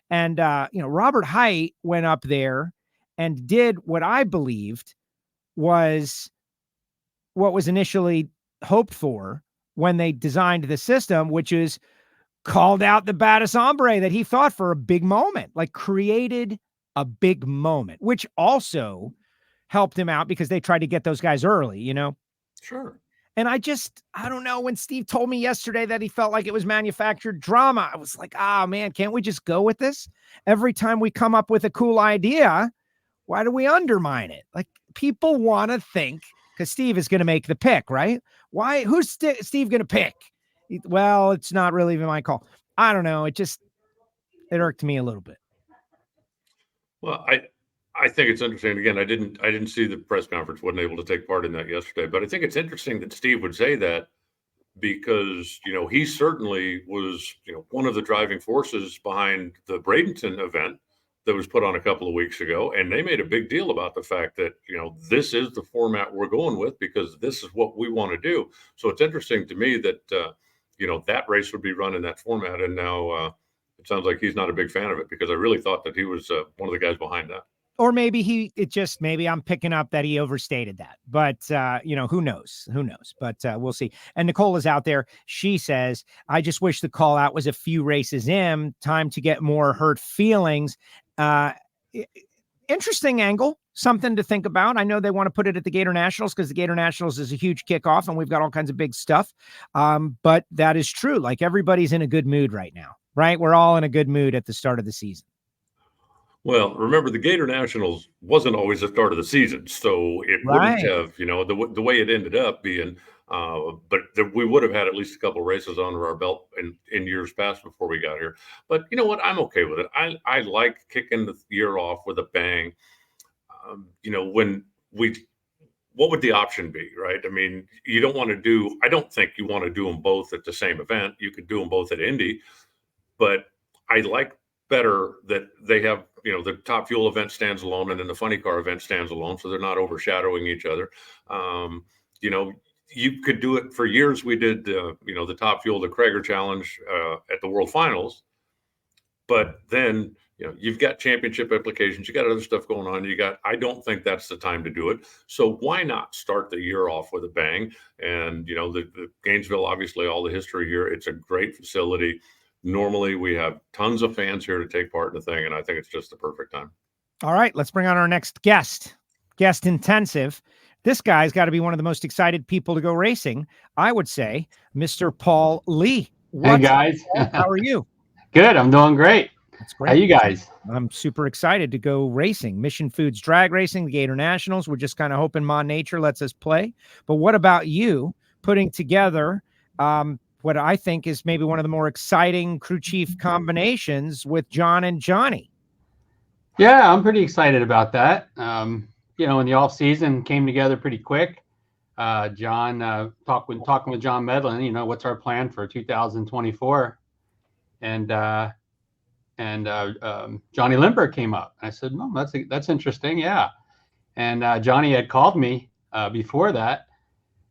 And, Robert Haight went up there and did what I believed was what was initially hoped for when they designed the system, which is called out the baddest hombre that he thought for a big moment, like created a big moment, which also helped him out because they tried to get those guys early, Sure. And I don't know, when Steve told me yesterday that he felt like it was manufactured drama, I was like, man, can't we just go with this? Every time we come up with a cool idea, why do we undermine it? Like, people want to think, because Steve is going to make the pick, right? Who's Steve going to pick? Well, it's not really even my call. I don't know. It irked me a little bit. Well, I think it's interesting. Again, I didn't see the press conference, wasn't able to take part in that yesterday, but I think it's interesting that Steve would say that because, he certainly was, one of the driving forces behind the Bradenton event that was put on a couple of weeks ago. And they made a big deal about the fact that, this is the format we're going with because this is what we want to do. So it's interesting to me that, that race would be run in that format. And now it sounds like he's not a big fan of it because I really thought that he was one of the guys behind that. Or maybe maybe I'm picking up that he overstated that, but who knows, but we'll see. And Nicole is out there. She says, I just wish the call out was a few races in, time to get more hurt feelings. Interesting angle, something to think about. I know they want to put it at the Gatornationals because the Gatornationals is a huge kickoff and we've got all kinds of big stuff. But that is true. Like, everybody's in a good mood right now. right? We're all in a good mood at the start of the season. Well, remember the Gator Nationals wasn't always the start of the season, so it wouldn't have, the way it ended up being. We would have had at least a couple races under our belt in years past before we got here. But you know what? I'm okay with it. I like kicking the year off with a bang. What would the option be, right? I mean, I don't think you want to do them both at the same event. You could do them both at Indy, but I like better that they have, the Top Fuel event stands alone and then the Funny Car event stands alone, so they're not overshadowing each other. You could do it for years. We did, the Top Fuel, the Krager Challenge at the World Finals, but then you've got championship implications. You got other stuff going on. I don't think that's the time to do it. So why not start the year off with a bang? And, the Gainesville, obviously all the history here, it's a great facility. Normally we have tons of fans here to take part in the thing. And I think it's just the perfect time. All right, let's bring on our next guest intensive. This guy's got to be one of the most excited people to go racing. I would say Mr. Paul Lee. Hey guys. How are you? Good. I'm doing great. That's great. How you guys? I'm super excited to go racing. Mission Foods Drag Racing, the Gator Nationals. We're just kind of hoping Ma Nature lets us play. But what about you putting together what I think is maybe one of the more exciting crew chief combinations with John and Johnny? Yeah, I'm pretty excited about that. In the off season came together pretty quick. John talking with John Medlin, what's our plan for 2024? And Johnny Lindbergh came up. I said, "No, that's interesting, yeah." And Johnny had called me before that,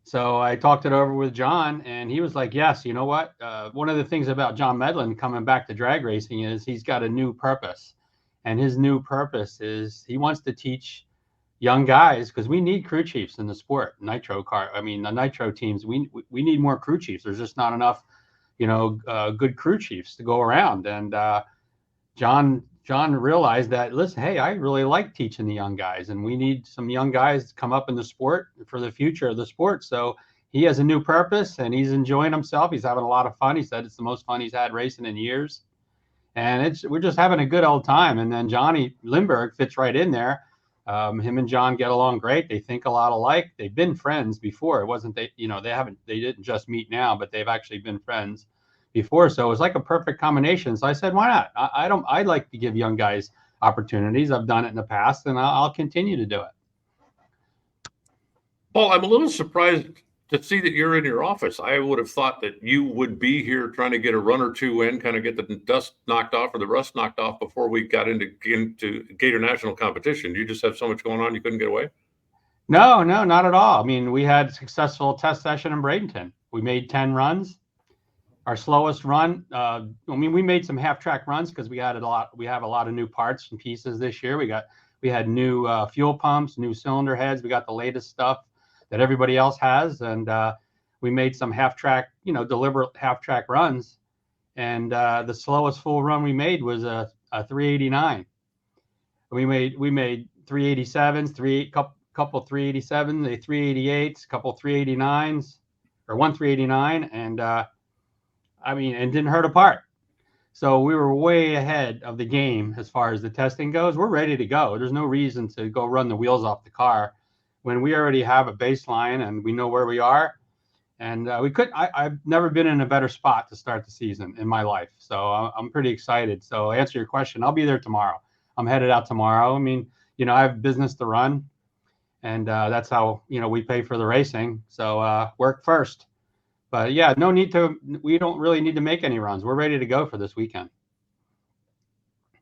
so I talked it over with John, and he was like, "Yes, you know what? One of the things about John Medlin coming back to drag racing is he's got a new purpose, and his new purpose is he wants to teach young guys, because we need crew chiefs in the sport. The nitro teams, we need more crew chiefs. There's just not enough, good crew chiefs to go around." And John realized that, listen, hey, I really like teaching the young guys, and we need some young guys to come up in the sport for the future of the sport. So he has a new purpose, and he's enjoying himself. He's having a lot of fun. He said it's the most fun he's had racing in years, and we're just having a good old time. And then Johnny Lindbergh fits right in there. Him and John get along great. They think a lot alike. They've been friends before. It wasn't they didn't just meet now, but they've actually been friends before. So it was like a perfect combination. So I said, why not? I'd like to give young guys opportunities. I've done it in the past, and I'll continue to do it. Paul, I'm a little surprised to see that you're in your office. I would have thought that you would be here trying to get a run or two in, kind of get the dust knocked off or the rust knocked off before we got into Gator National competition. You just have so much going on, you couldn't get away? No, not at all. I mean, we had a successful test session in Bradenton. We made 10 runs. Our slowest run, we made some half-track runs because we have a lot of new parts and pieces this year. We had new fuel pumps, new cylinder heads. We got the latest stuff that everybody else has, and we made some half-track, deliberate half-track runs. And the slowest full run we made was a 389. We made 387s, couple 387s, a 388s, couple 389s, or one 389, and and didn't hurt a part. So we were way ahead of the game as far as the testing goes. We're ready to go. There's no reason to go run the wheels off the car when we already have a baseline and we know where we are. And I've never been in a better spot to start the season in my life. So I'm pretty excited. So to answer your question, I'll be there tomorrow. I'm headed out tomorrow. I have business to run, and that's how, we pay for the racing. So work first. But yeah, we don't really need to make any runs. We're ready to go for this weekend.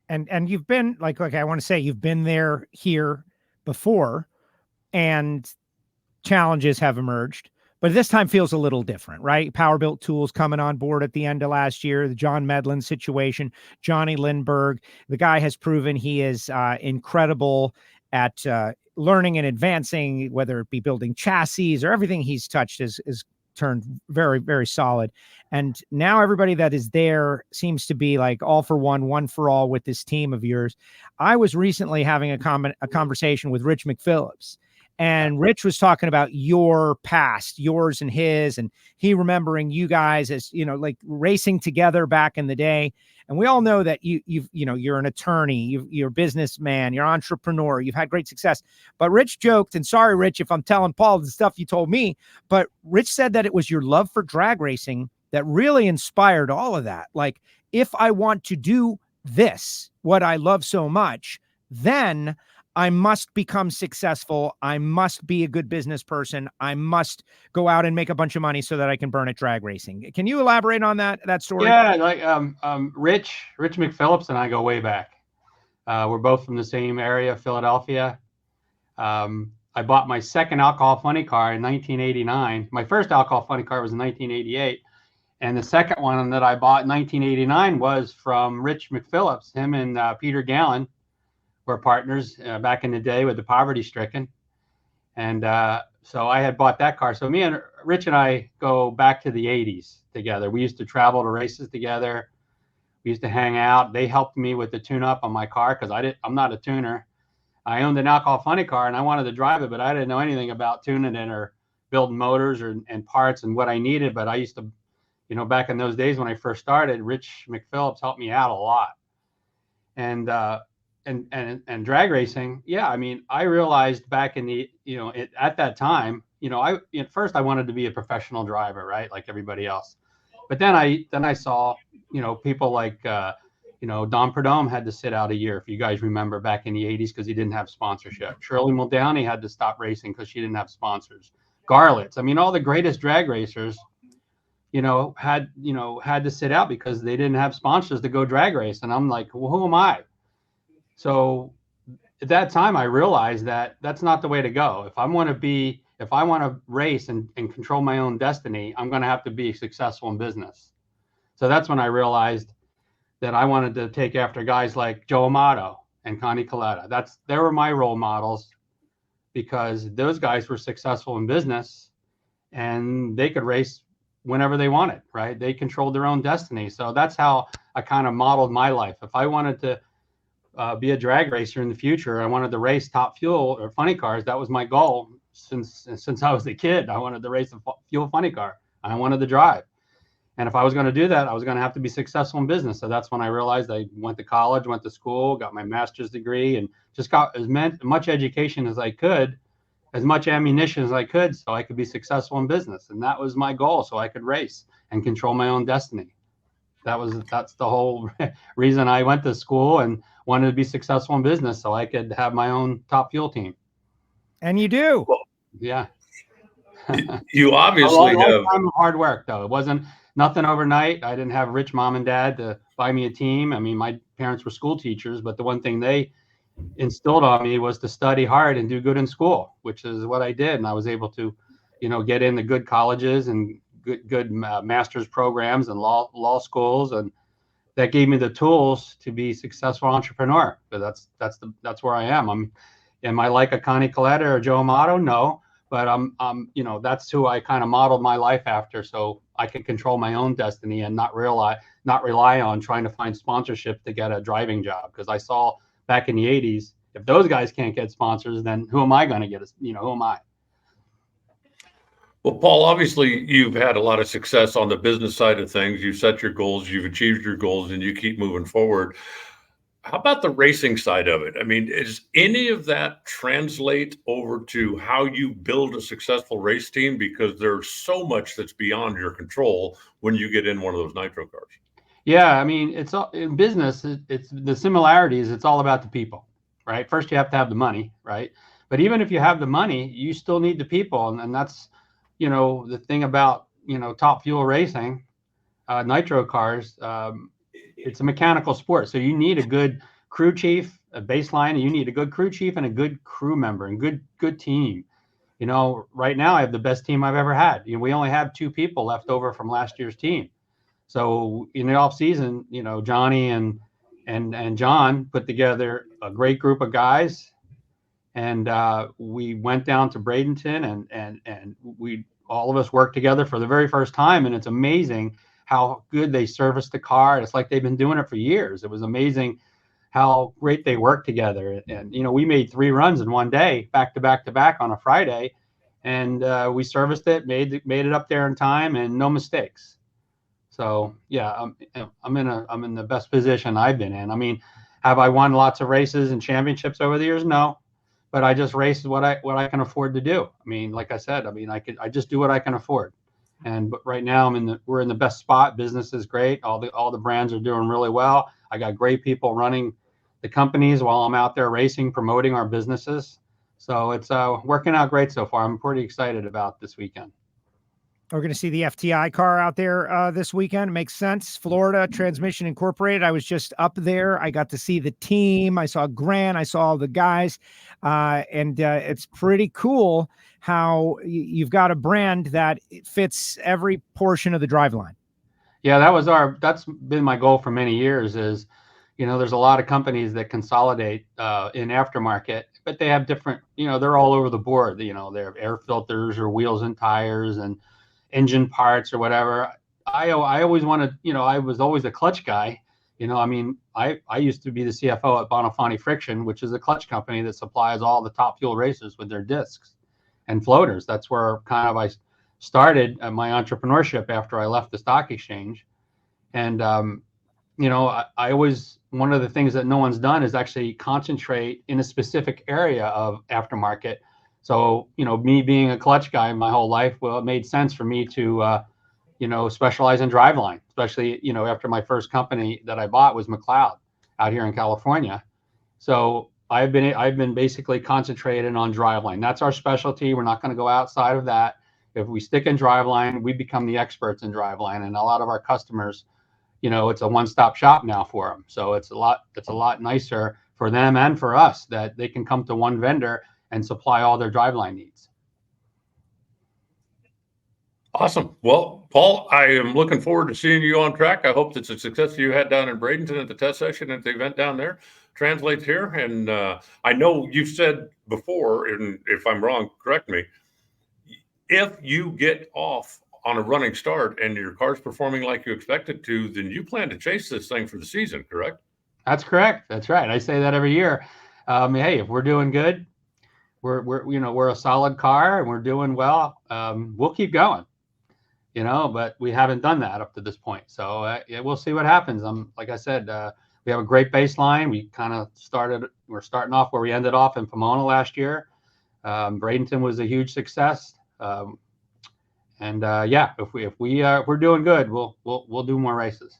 And you've been like I want to say you've been here before, and challenges have emerged, but this time feels a little different, right? Power Built Tools coming on board at the end of last year, the John Medlin situation, Johnny Lindbergh, the guy has proven he is incredible at learning and advancing, whether it be building chassis or everything he's touched is turned very, very solid. And now everybody that is there seems to be like all for one for all with this team of yours. I was recently having a conversation with Rich McPhillips, and Rich was talking about your past, yours and his, and he remembering you guys as, like racing together back in the day. And we all know that you're an attorney, you're a businessman, you're an entrepreneur, you've had great success. But Rich joked, and sorry, Rich, if I'm telling Paul the stuff you told me, but Rich said that it was your love for drag racing that really inspired all of that. Like, if I want to do this, what I love so much, then I must become successful. I must be a good business person. I must go out and make a bunch of money so that I can burn at drag racing. Can you elaborate on that story? Yeah, like Rich McPhillips and I go way back. We're both from the same area, Philadelphia. I bought my second alcohol funny car in 1989. My first alcohol funny car was in 1988. And the second one that I bought in 1989 was from Rich McPhillips. Him and Peter Gallen were partners back in the day with the Poverty Stricken. And so I had bought that car. So me and Rich and I go back to the 80s together. We used to travel to races together. We used to hang out. They helped me with the tune-up on my car because I'm not a tuner. I owned an alcohol funny car and I wanted to drive it, but I didn't know anything about tuning it or building motors and parts and what I needed. But I used to, back in those days when I first started, Rich McPhillips helped me out a lot. And drag racing, yeah, I mean, I realized back in the, at that time, at first I wanted to be a professional driver, right? Like everybody else. But then I saw, people like, Don Perdome had to sit out a year, if you guys remember, back in the 80s because he didn't have sponsorship. Shirley Muldowney had to stop racing because she didn't have sponsors. Garlitz, I mean, all the greatest drag racers, had to sit out because they didn't have sponsors to go drag race. And I'm like, well, who am I? So at that time, I realized that that's not the way to go. If I want to race and control my own destiny, I'm going to have to be successful in business. So that's when I realized that I wanted to take after guys like Joe Amato and Connie Coletta. They were my role models because those guys were successful in business and they could race whenever they wanted, right? They controlled their own destiny. So that's how I kind of modeled my life. If I wanted to be a drag racer in the future, I wanted to race Top Fuel or funny cars. That was my goal since I was a kid. I wanted to race a fuel funny car. I wanted to drive. And if I was going to do that, I was going to have to be successful in business. So that's when I realized I went to college, went to school, got my master's degree, and just got as much education as I could, as much ammunition as I could, so I could be successful in business. And that was my goal, so I could race and control my own destiny. That's the whole reason I went to school and wanted to be successful in business, so I could have my own Top Fuel team. And you do. Well, yeah. You obviously have time of hard work, though. It wasn't nothing overnight. I didn't have rich mom and dad to buy me a team. I mean, my parents were school teachers, but the one thing they instilled on me was to study hard and do good in school, which is what I did. And I was able to, get into good colleges and good master's programs and law schools, and that gave me the tools to be a successful entrepreneur. But that's where I am. Am I like a Connie Coletta or Joe Amato? No, but that's who I kind of modeled my life after, so I can control my own destiny and not rely on trying to find sponsorship to get a driving job. Because I saw back in the 80s, if those guys can't get sponsors, then who am I going to get? Who am I? Well, Paul, obviously you've had a lot of success on the business side of things. You've set your goals, you've achieved your goals, and you keep moving forward. How about the racing side of it? I mean, does any of that translate over to how you build a successful race team? Because there's so much that's beyond your control when you get in one of those nitro cars. Yeah, I mean, it's all in business. It's the similarities. It's all about the people, right? First, you have to have the money, right? But even if you have the money, you still need the people, and that's the thing about Top Fuel racing, nitro cars. It's a mechanical sport, so you need a good crew chief, a baseline, and you need a good crew chief and a good crew member and good team. Right now I have the best team I've ever had. We only have 2 people left over from last year's team. So in the off season, Johnny and John put together a great group of guys, and we went down to Bradenton and we all of us worked together for the very first time, and it's amazing how good they serviced the car. It's like they've been doing it for years. It was amazing how great they worked together. And we made 3 runs in one day, back to back on a Friday, and we serviced it, made it up there in time, and no mistakes. So yeah, I'm in the best position I've been in. I mean, have I won lots of races and championships over the years? No, but I just race what I can afford to do. I mean, like I said, I mean, I just do what I can afford. But right now we're in the best spot. Business is great. All the brands are doing really well. I got great people running the companies while I'm out there racing, promoting our businesses. So it's working out great so far. I'm pretty excited about this weekend. We're going to see the FTI car out there this weekend. Makes sense. Florida Transmission Incorporated. I was just up there. I got to see the team. I saw Grant. I saw all the guys. And it's pretty cool how you've got a brand that fits every portion of the driveline. Yeah, that's been my goal for many years is, there's a lot of companies that consolidate in aftermarket, but they have different, they're all over the board. They have air filters or wheels and tires and engine parts or whatever. I always wanted, I was always a clutch guy. I used to be the CFO at Bonafani Friction, which is a clutch company that supplies all the top fuel racers with their discs and floaters. That's where kind of I started my entrepreneurship after I left the stock exchange. And, I always, one of the things that no one's done is actually concentrate in a specific area of aftermarket. So, me being a clutch guy my whole life, well, it made sense for me to, specialize in driveline, especially, after my first company that I bought was McLeod out here in California. So I've been basically concentrated on driveline. That's our specialty. We're not going to go outside of that. If we stick in driveline, we become the experts in driveline. And a lot of our customers, it's a one-stop shop now for them. So it's a lot nicer for them and for us that they can come to one vendor and supply all their driveline needs. Awesome. Well, Paul, I am looking forward to seeing you on track. I hope that the success you had down in Bradenton at the test session at the event down there translates here. And I know you've said before, and if I'm wrong, correct me, if you get off on a running start and your car's performing like you expect it to, then you plan to chase this thing for the season, correct? That's correct. That's right. I say that every year. Hey, if we're doing good, we're a solid car and we're doing well, we'll keep going, but we haven't done that up to this point. So we'll see what happens. Like I said, we have a great baseline. We're starting off where we ended off in Pomona last year. Bradenton was a huge success. If we're doing good, we'll do more races.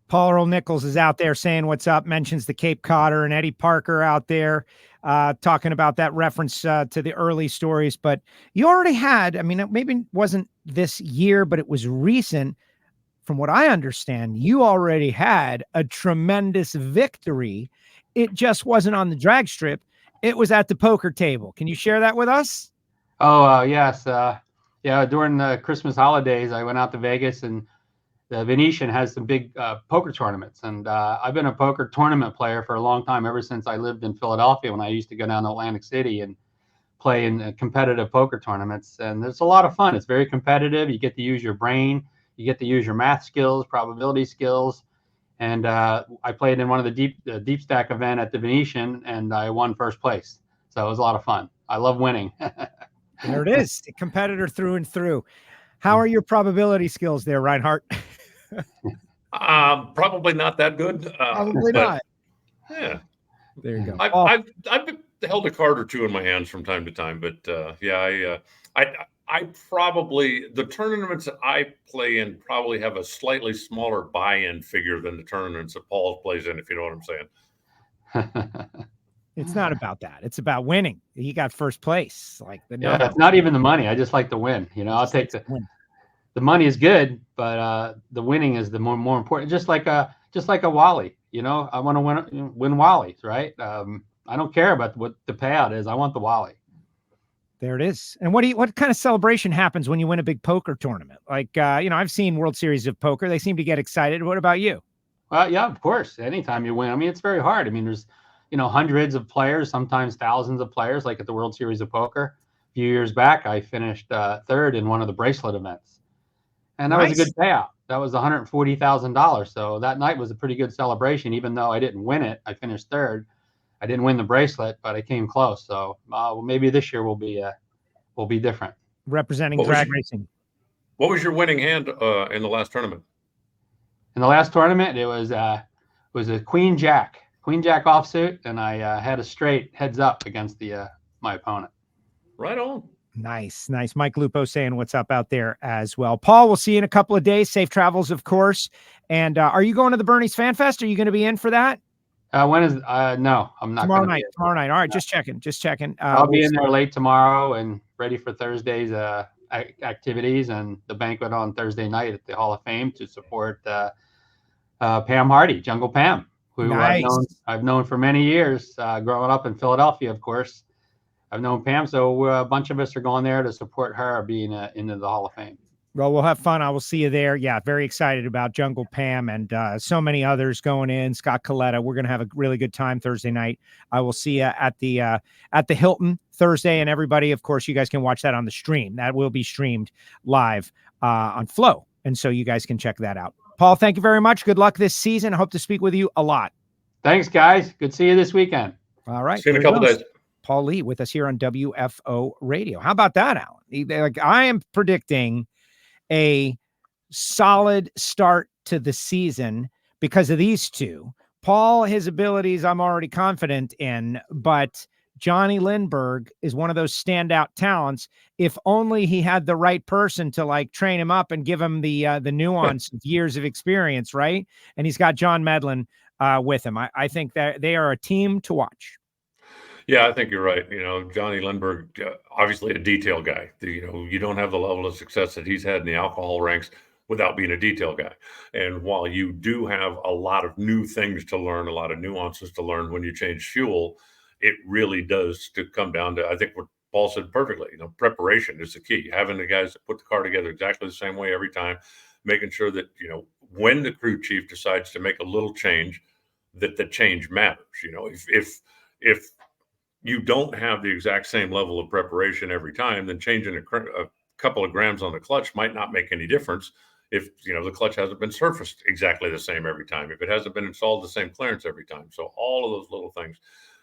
Paul Earl Nichols is out there saying what's up, mentions the Cape Codder, and Eddie Parker out there talking about that reference to the early stories. But you already had, it maybe wasn't this year, but it was recent. From what I understand, you already had a tremendous victory. It just wasn't on the drag strip. It was at the poker table. Can you share that with us? Oh, yes. During the Christmas holidays, I went out to Vegas, and the Venetian has some big poker tournaments. And I've been a poker tournament player for a long time, ever since I lived in Philadelphia, when I used to go down to Atlantic City and play in competitive poker tournaments. And it's a lot of fun. It's very competitive. You get to use your brain. You get to use your math skills, probability skills. And I played in one of the deep stack event at the Venetian, and I won first place. So it was a lot of fun. I love winning. There it is. A competitor through and through. How are your probability skills there, Reinhart? Probably not that good. Probably not. Yeah. There you go. I've held a card or two in my hands from time to time, but I probably, the tournaments that I play in probably have a slightly smaller buy-in figure than the tournaments that Paul plays in, if you know what I'm saying. It's not about that. It's about winning. He got first place. It's not even the money. I just like to win. I'll take the money is good, but the winning is the more important. Just like a Wally. I want to win Wallies, right? I don't care about what the payout is. I want the Wally. There it is. And what kind of celebration happens when you win a big poker tournament? I've seen World Series of Poker. They seem to get excited. What about you? Well, yeah, of course. Anytime you win. It's very hard. There's, hundreds of players, sometimes thousands of players, like at the World Series of Poker. A few years back, I finished third in one of the bracelet events. And that was a good payout. That was $140,000. So that night was a pretty good celebration, even though I didn't win it. I finished third. I didn't win the bracelet, but I came close. So maybe this year will be different. Representing drag racing. What was your winning hand in the last tournament? In the last tournament, it was a queen jack offsuit, and I had a straight heads up against my opponent. Right on. Nice. Mike Lupo saying what's up out there as well. Paul, we'll see you in a couple of days. Safe travels, of course. And are you going to the BURNYZZ Fan Fest? Are you going to be in for that? When is no, I'm not. Tomorrow night. All right. Just checking. I'll be in there late tomorrow and ready for Thursday's activities and the banquet on Thursday night at the Hall of Fame to support Pam Hardy, Jungle Pam, who nice. I've known for many years, growing up in Philadelphia, of course. I've known Pam, so a bunch of us are going there to support her being into the Hall of Fame. Well, we'll have fun. I will see you there. Yeah, very excited about Jungle Pam and so many others going in. Scott Coletta. We're going to have a really good time Thursday night. I will see you at the Hilton Thursday, and everybody, of course, you guys can watch that on the stream. That will be streamed live on Flow, and so you guys can check that out. Paul, thank you very much. Good luck this season. I hope to speak with you a lot. Thanks, guys. Good to see you this weekend. All right. See you in a couple days. Paul Lee with us here on WFO Radio. How about that, Alan? I am predicting a solid start to the season because of these two. Paul, his abilities I'm already confident in, but Johnny Lindbergh is one of those standout talents. If only he had the right person to train him up and give him the nuance of years of experience, right? And he's got John Medlin with him. I think that they are a team to watch. Yeah, I think you're right. Johnny Lindbergh, obviously a detail guy. You don't have the level of success that he's had in the alcohol ranks without being a detail guy. And while you do have a lot of new things to learn, a lot of nuances to learn when you change fuel, it really does to come down to, I think what Paul said perfectly, preparation is the key. Having the guys that put the car together exactly the same way every time, making sure that, when the crew chief decides to make a little change, that the change matters. If you don't have the exact same level of preparation every time, then changing a couple of grams on the clutch might not make any difference if, the clutch hasn't been surfaced exactly the same every time, if it hasn't been installed the same clearance every time. So all of those little things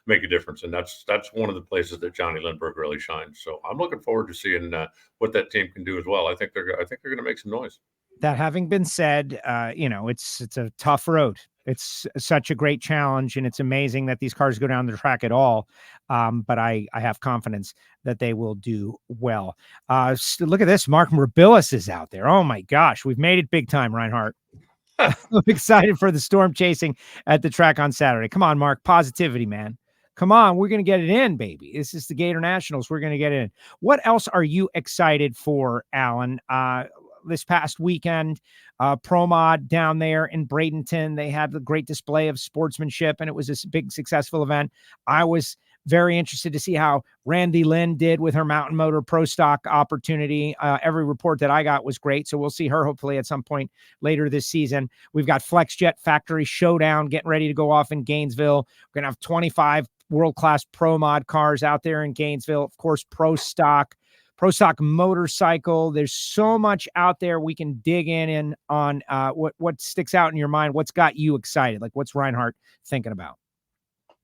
make a difference. And that's one of the places that Johnny Lindbergh really shines. So I'm looking forward to seeing what that team can do as well. I think they're going to make some noise. That having been said, it's a tough road. It's such a great challenge, and it's amazing that these cars go down the track at all. But I have confidence that they will do well. Look at this. Mark Morbilis is out there. Oh, my gosh. We've made it big time, Reinhart. I'm excited for the storm chasing at the track on Saturday. Come on, Mark. Positivity, man. Come on. We're going to get it in, baby. This is the Gatornationals. We're going to get it in. What else are you excited for, Alan? This past weekend, Pro Mod down there in Bradenton, they had a great display of sportsmanship, and it was a big, successful event. I was very interested to see how Randy Lynn did with her Mountain Motor Pro Stock opportunity. Every report that I got was great, so we'll see her hopefully at some point later this season. We've got FlexJet Factory Showdown getting ready to go off in Gainesville. We're going to have 25 world-class Pro Mod cars out there in Gainesville. Of course, Pro Stock motorcycle. There's so much out there we can dig in on. What sticks out in your mind? What's got you excited? What's Reinhart thinking about?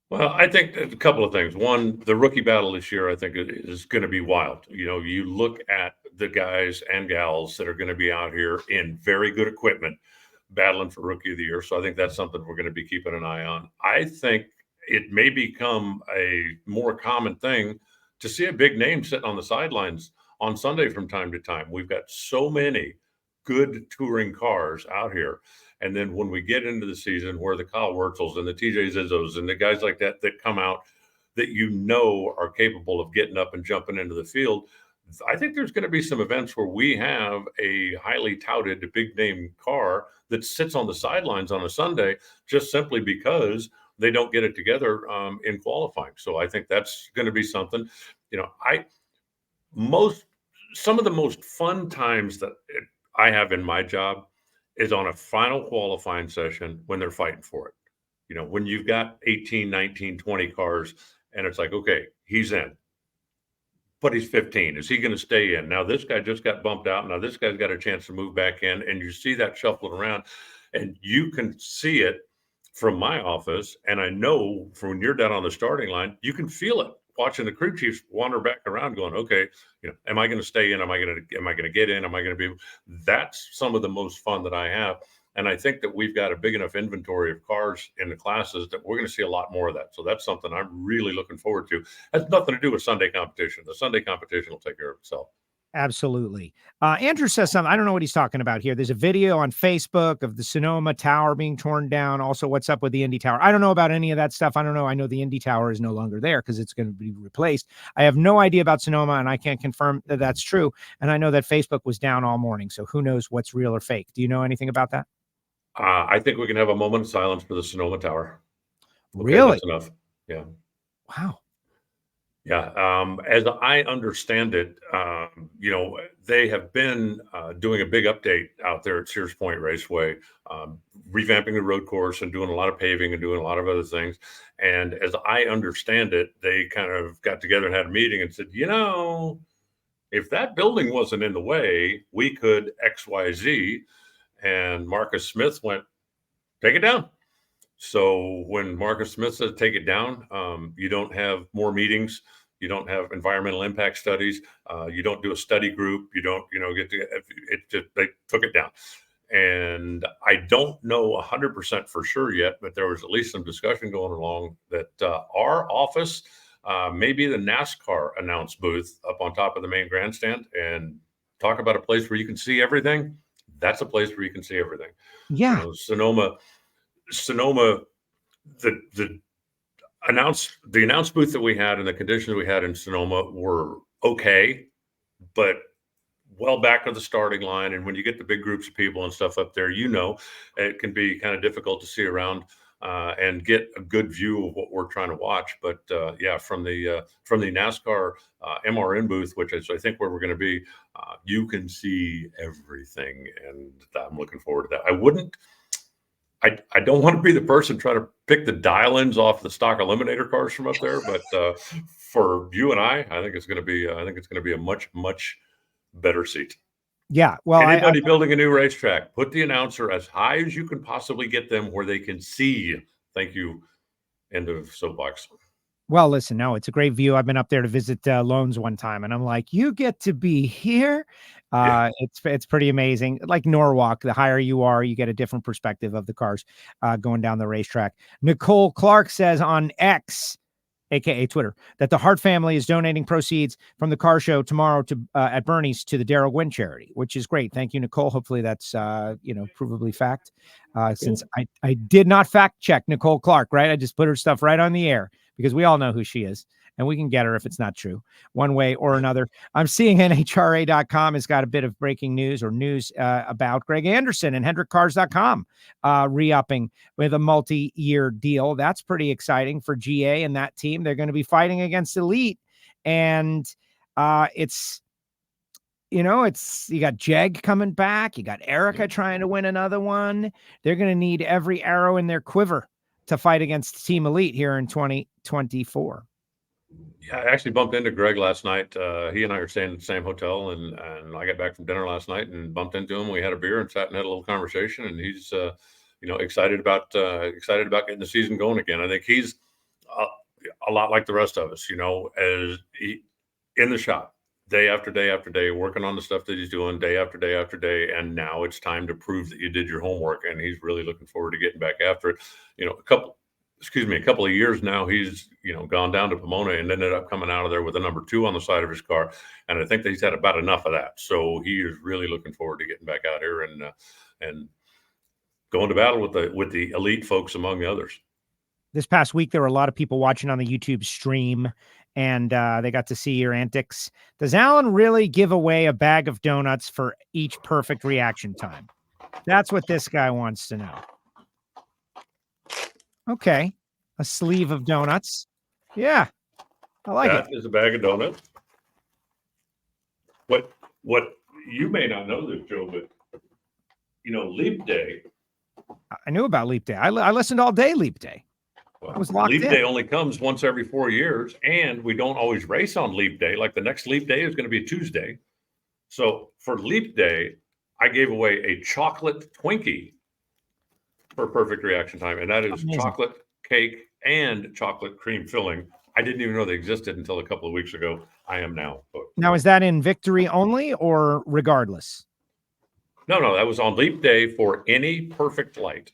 Well, I think a couple of things. One, the rookie battle this year, I think, is going to be wild. You look at the guys and gals that are going to be out here in very good equipment battling for Rookie of the Year. So I think that's something we're going to be keeping an eye on. I think it may become a more common thing to see a big name sitting on the sidelines on Sunday from time to time. We've got so many good touring cars out here. And then when we get into the season where the Kyle Wurzels and the TJ Zizzos and the guys like that come out that are capable of getting up and jumping into the field, I think there's going to be some events where we have a highly touted big name car that sits on the sidelines on a Sunday just simply because they don't get it together in qualifying. So I think that's going to be something. Some of the most fun times that I have in my job is on a final qualifying session when they're fighting for it. When you've got 18, 19, 20 cars and it's like, okay, he's in, but he's 15. Is he going to stay in? Now this guy just got bumped out. Now this guy's got a chance to move back in, and you see that shuffling around, and you can see it from my office. And I know from when you're down on the starting line, you can feel it watching the crew chiefs wander back around going, okay, am I going to stay in? Am I going to get in? Am I going to be? That's some of the most fun that I have. And I think that we've got a big enough inventory of cars in the classes that we're going to see a lot more of that. So that's something I'm really looking forward to. It has nothing to do with Sunday competition. The Sunday competition will take care of itself. Absolutely. Andrew says something. I don't know what he's talking about here. There's a video on Facebook of the Sonoma Tower being torn down. Also, what's up with the Indy Tower? I don't know about any of that stuff. I don't know. I know the Indy Tower is no longer there because it's going to be replaced. I have no idea about Sonoma, and I can't confirm that that's true. And I know that Facebook was down all morning, so who knows what's real or fake. Do you know anything about that? I think we can have a moment of silence for the Sonoma Tower. Okay, really? That's enough. Yeah. Wow. Yeah. As I understand it, they have been doing a big update out there at Sears Point Raceway, revamping the road course and doing a lot of paving and doing a lot of other things. And as I understand it, they kind of got together and had a meeting and said, if that building wasn't in the way, we could XYZ. And Marcus Smith went, take it down. So when Marcus Smith said take it down, you don't have more meetings. You don't have environmental impact studies. You don't do a study group. You don't, get to it. Just they took it down. And I don't know 100% for sure yet, but there was at least some discussion going along that our office, maybe the NASCAR announce booth up on top of the main grandstand, and talk about a place where you can see everything. That's a place where you can see everything. Yeah. Sonoma, the announced booth that we had and the conditions we had in Sonoma were okay, but well back of the starting line. And when you get the big groups of people and stuff up there, it can be kind of difficult to see around and get a good view of what we're trying to watch. But from the NASCAR MRN booth, which is I think where we're going to be, you can see everything, and I'm looking forward to that. I don't want to be the person trying to pick the dial-ins off the stock eliminator cars from up there, but for you and I think it's going to be a much, much better seat. Yeah. Well, anybody building a new racetrack, put the announcer as high as you can possibly get them where they can see. Thank you. End of soapbox. Well, listen, no, it's a great view. I've been up there to visit Loans one time, and I'm like, you get to be here. Yeah. It's pretty amazing. Like Norwalk, the higher you are, you get a different perspective of the cars going down the racetrack. Nicole Clark says on X, aka Twitter, that the Hart family is donating proceeds from the car show tomorrow to at Bernie's to the Daryl Gwynn charity, which is great. Thank you, Nicole. Hopefully that's provably fact. Since I did not fact check Nicole Clark, right? I just put her stuff right on the air because we all know who she is, and we can get her if it's not true one way or another. I'm seeing NHRA.com has got a bit of breaking news about Greg Anderson and HendrickCars.com re-upping with a multi-year deal. That's pretty exciting for GA and that team. They're going to be fighting against Elite, and it's you got Jeg coming back. You got Erica trying to win another one. They're going to need every arrow in their quiver to fight against Team Elite here in 2024. Yeah, I actually bumped into Greg last night. He and I are staying at the same hotel, and I got back from dinner last night and bumped into him. We had a beer and sat and had a little conversation, and he's excited about getting the season going again. I think he's a lot like the rest of us, as he in the shop day after day after day, working on the stuff that he's doing day after day after day. And now it's time to prove that you did your homework. And he's really looking forward to getting back after it. A couple of years now, he's, gone down to Pomona and ended up coming out of there with a number 2 on the side of his car. And I think that he's had about enough of that. So he is really looking forward to getting back out here and going to battle with the elite folks, among the others. This past week, there were a lot of people watching on the YouTube stream, and they got to see your antics. Does Alan really give away a bag of donuts for each perfect reaction time? That's what this guy wants to know. Okay. A sleeve of donuts. Yeah. I like it. That is a bag of donuts. What you may not know this, Joe, but Leap Day. I knew about Leap Day. I listened all day Leap Day. Well, I was locked Leap in. Day only comes once every 4 years, and we don't always race on Leap Day. Like the next Leap Day is going to be a Tuesday. So for Leap Day, I gave away a chocolate Twinkie for perfect reaction time, and that is amazing. Chocolate cake and chocolate cream filling. I didn't even know they existed until a couple of weeks ago. I am now. Now, is that in victory only or regardless? No, that was on leap day for any perfect light.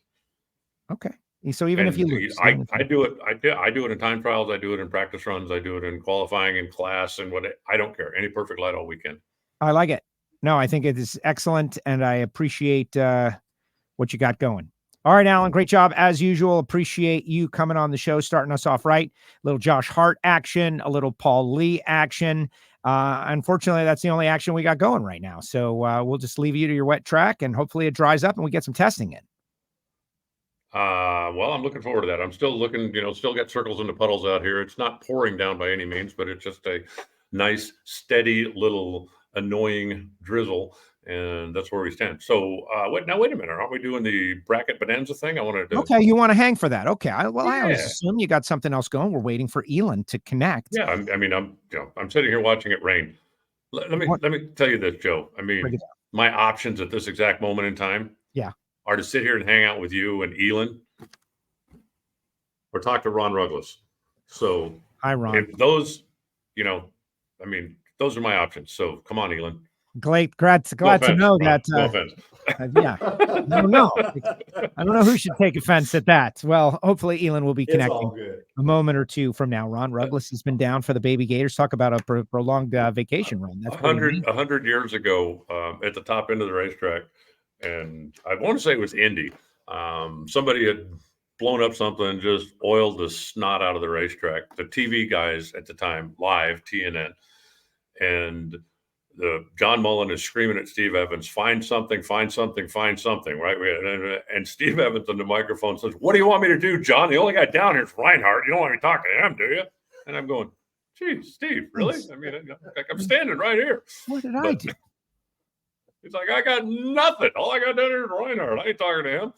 Okay. So even if you lose, I do it. I do it in time trials. I do it in practice runs. I do it in qualifying, in class, and I don't care. Any perfect light all weekend. I like it. No, I think it is excellent, and I appreciate what you got going. All right, Alan, great job as usual. Appreciate you coming on the show, starting us off right. A little Josh Hart action, a little Paul Lee action. Unfortunately, that's the only action we got going right now. So we'll just leave you to your wet track, and hopefully it dries up and we get some testing in. Well, I'm looking forward to that. I'm still looking, still got circles in the puddles out here. It's not pouring down by any means, but it's just a nice, steady little annoying drizzle. And that's where we stand. So wait a minute. Aren't we doing the bracket bonanza thing? I wanted to. Okay, you want to hang for that. Okay. I always assume you got something else going. We're waiting for Elon to connect. Yeah, I'm sitting here watching it rain. Let me tell you this, Joe. I mean, my options at this exact moment in time are to sit here and hang out with you and Elon or talk to Ron Ruggles. So hi, Ron. If those, those are my options. So come on, Elon. Glad to know that. No offense. Yeah, I don't know. I don't know who should take offense at that. Well, hopefully Elon will be connecting a moment or two from now. Ron Ruggles has been down for the Baby Gators. Talk about a prolonged vacation run. That's 100 years ago at the top end of the racetrack, and I want to say it was Indy. Somebody had blown up something, just oiled the snot out of the racetrack. The TV guys at the time, live TNN, and the John Mullen is screaming at Steve Evans, find something, right? And Steve Evans on the microphone says, what do you want me to do, John? The only guy down here is Reinhart. You don't want me to talk to him, do you? And I'm going, geez, Steve, really? I mean, I'm standing right here. What did I do? He's like, I got nothing. All I got down here is Reinhart. I ain't talking to him.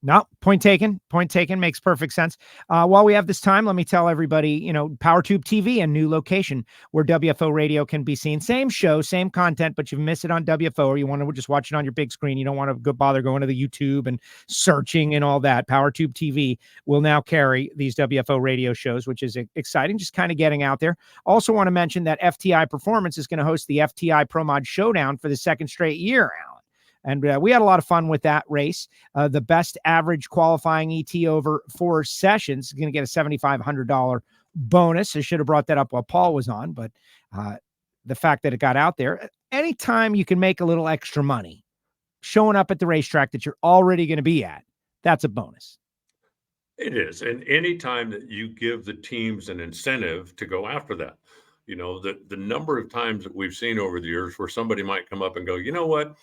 No, point taken. Point taken. Makes perfect sense. While we have this time, let me tell everybody, PowerTube TV, a new location where WFO radio can be seen. Same show, same content, but you miss it on WFO or you want to just watch it on your big screen. You don't want to bother going to the YouTube and searching and all that. PowerTube TV will now carry these WFO radio shows, which is exciting, just kind of getting out there. Also want to mention that FTI Performance is going to host the FTI Pro Mod Showdown for the second straight year, Alan. And we had a lot of fun with that race. The best average qualifying ET over 4 sessions is going to get a $7,500 bonus. I should have brought that up while Paul was on, but the fact that it got out there, anytime you can make a little extra money showing up at the racetrack that you're already going to be at, that's a bonus. It is. And anytime that you give the teams an incentive to go after that, the number of times that we've seen over the years where somebody might come up and go, you know what?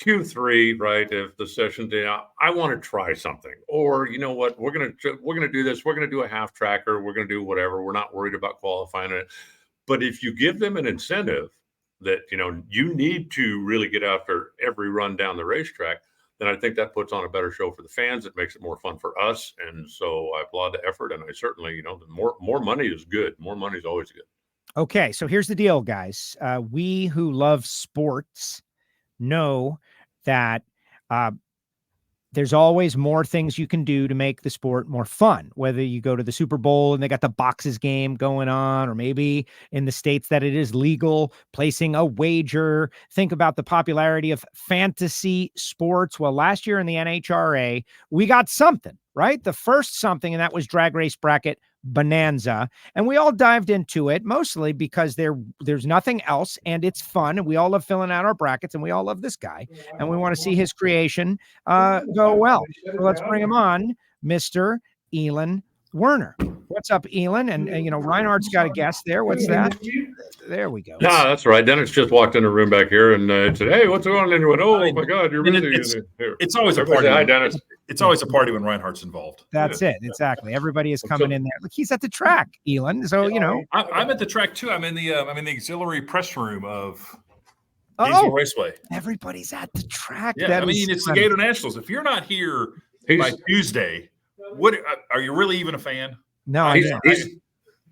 Q3, right? If the session day, I want to try something, or you know what, we're gonna do this. We're gonna do a half tracker. We're gonna do whatever. We're not worried about qualifying it. But if you give them an incentive that you need to really get after every run down the racetrack, then I think that puts on a better show for the fans. It makes it more fun for us, and so I applaud the effort. And I certainly, the more money is good. More money is always good. Okay, so here's the deal, guys. We who love sports know that there's always more things you can do to make the sport more fun, whether you go to the Super Bowl and they got the boxes game going on, or maybe in the states that it is legal, placing a wager. Think about the popularity of fantasy sports. Well, last year in the NHRA, we got something, right? The first something, and that was Drag Race Bracket Bonanza. And we all dived into it mostly because there's nothing else and it's fun. And we all love filling out our brackets and we all love this guy and we want to see his creation go well. So let's bring him on, Mr. Elon Werner. What's up, Elon? And Reinhart's got a guest there. What's that? There we go. No, that's right. Dennis just walked in the room back here and said, "Hey, what's going on?" And went, "Oh my God, you're busy." It's always a party. Hi, Dennis. It's always a party when Reinhart's involved. That's it. Exactly. Everybody is coming in there. Look, he's at the track, Elon. So I'm at the track too. I'm in the auxiliary press room of Gainesville Raceway. Everybody's at the track. Yeah, it's the Gatornationals. If you're not here by Tuesday, what are you really even a fan? No,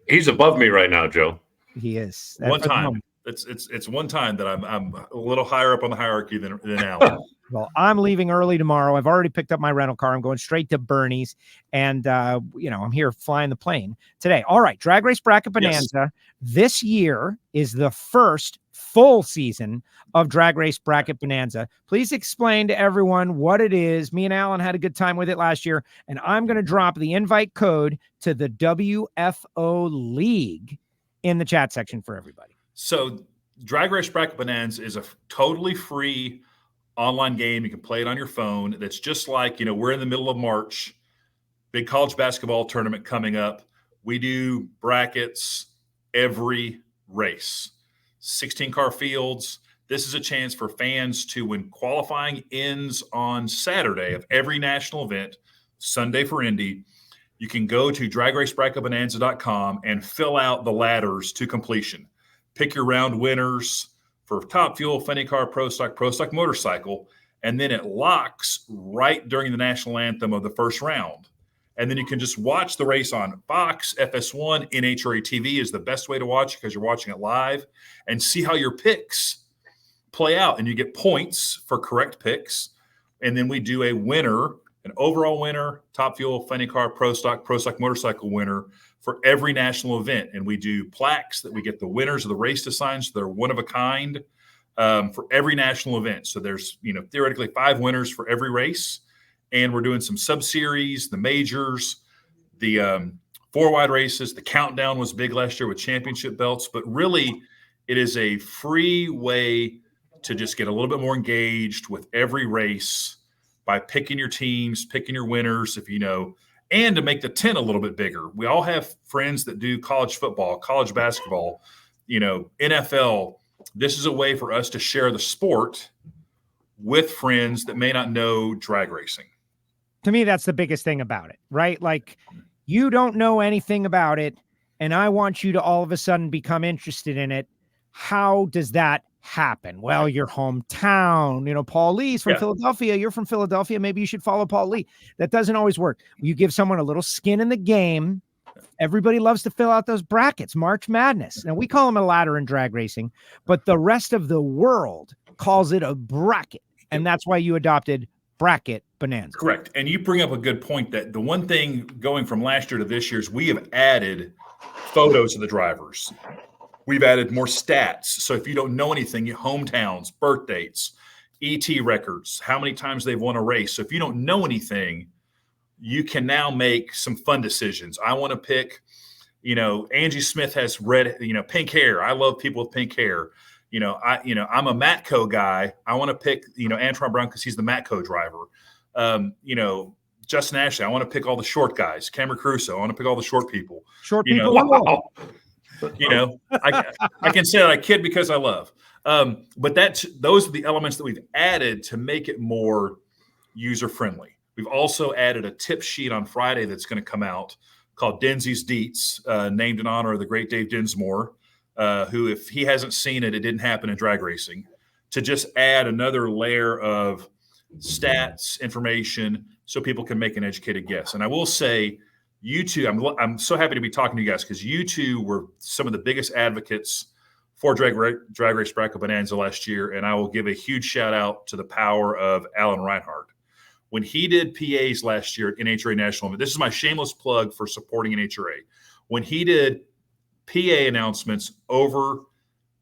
he's above me right now, Joe. He is. One time. It's one time that I'm a little higher up on the hierarchy than Alan. Well, I'm leaving early tomorrow. I've already picked up my rental car. I'm going straight to Bernie's, and I'm here flying the plane today. All right, Drag Race Bracket Bonanza. Yes. This year is the first full season of Drag Race Bracket Bonanza. Please explain to everyone what it is. Me and Alan had a good time with it last year, and I'm going to drop the invite code to the WFO League in the chat section for everybody. So Drag Race Bracket Bonanza is a totally free online game. You can play it on your phone. That's just like, we're in the middle of March, big college basketball tournament coming up. We do brackets every race, 16-car fields. This is a chance for fans to, when qualifying ends on Saturday of every national event, Sunday for Indy, you can go to dragracebracketbonanza.com and fill out the ladders to completion. Pick your round winners for Top Fuel, Funny Car, Pro Stock Motorcycle, and then it locks right during the national anthem of the first round. And then you can just watch the race on Fox, FS1, NHRA TV is the best way to watch because you're watching it live, and see how your picks play out. And you get points for correct picks. And then we do a winner, an overall winner, Top Fuel, Funny Car, Pro Stock Motorcycle winner for every national event. And we do plaques that we get the winners of the race to sign. So they're one of a kind for every national event. So there's, theoretically 5 winners for every race. And we're doing some sub-series, the majors, the 4-wide races. The countdown was big last year with championship belts. But really, it is a free way to just get a little bit more engaged with every race by picking your teams, picking your winners, and to make the tent a little bit bigger. We all have friends that do college football, college basketball, NFL. This is a way for us to share the sport with friends that may not know drag racing. To me, that's the biggest thing about it, right? Like, you don't know anything about it, and I want you to all of a sudden become interested in it. How does that happen? Well, your hometown, Paul Lee's from Philadelphia. You're from Philadelphia. Maybe you should follow Paul Lee. That doesn't always work. You give someone a little skin in the game. Everybody loves to fill out those brackets, March Madness. Now, we call them a ladder in drag racing, but the rest of the world calls it a bracket. And that's why you adopted Bracket Bonanza. Correct. And you bring up a good point that the one thing going from last year to this year is we have added photos of the drivers. We've added more stats. So if you don't know anything, your hometowns, birth dates, ET records, how many times they've won a race. So if you don't know anything, you can now make some fun decisions. I want to pick, Angie Smith has red, pink hair. I love people with pink hair. I'm a Matco guy. I want to pick, Antoine Brown because he's the Matco driver. Justin Ashley, I want to pick all the short guys. Cameron Crusoe, I want to pick all the short people. Short people. Wow. I can say that I kid because I love. But those are the elements that we've added to make it more user friendly. We've also added a tip sheet on Friday that's going to come out called Denzi's Deets, named in honor of the great Dave Dinsmore, who, if he hasn't seen it, it didn't happen in drag racing, to just add another layer of stats, information, so people can make an educated guess. And I will say, you two, I'm so happy to be talking to you guys because you two were some of the biggest advocates for Drag Race Bracket Bonanza last year. And I will give a huge shout out to the power of Alan Reinhart. When he did PAs last year at NHRA National, this is my shameless plug for supporting NHRA. When he did PA announcements over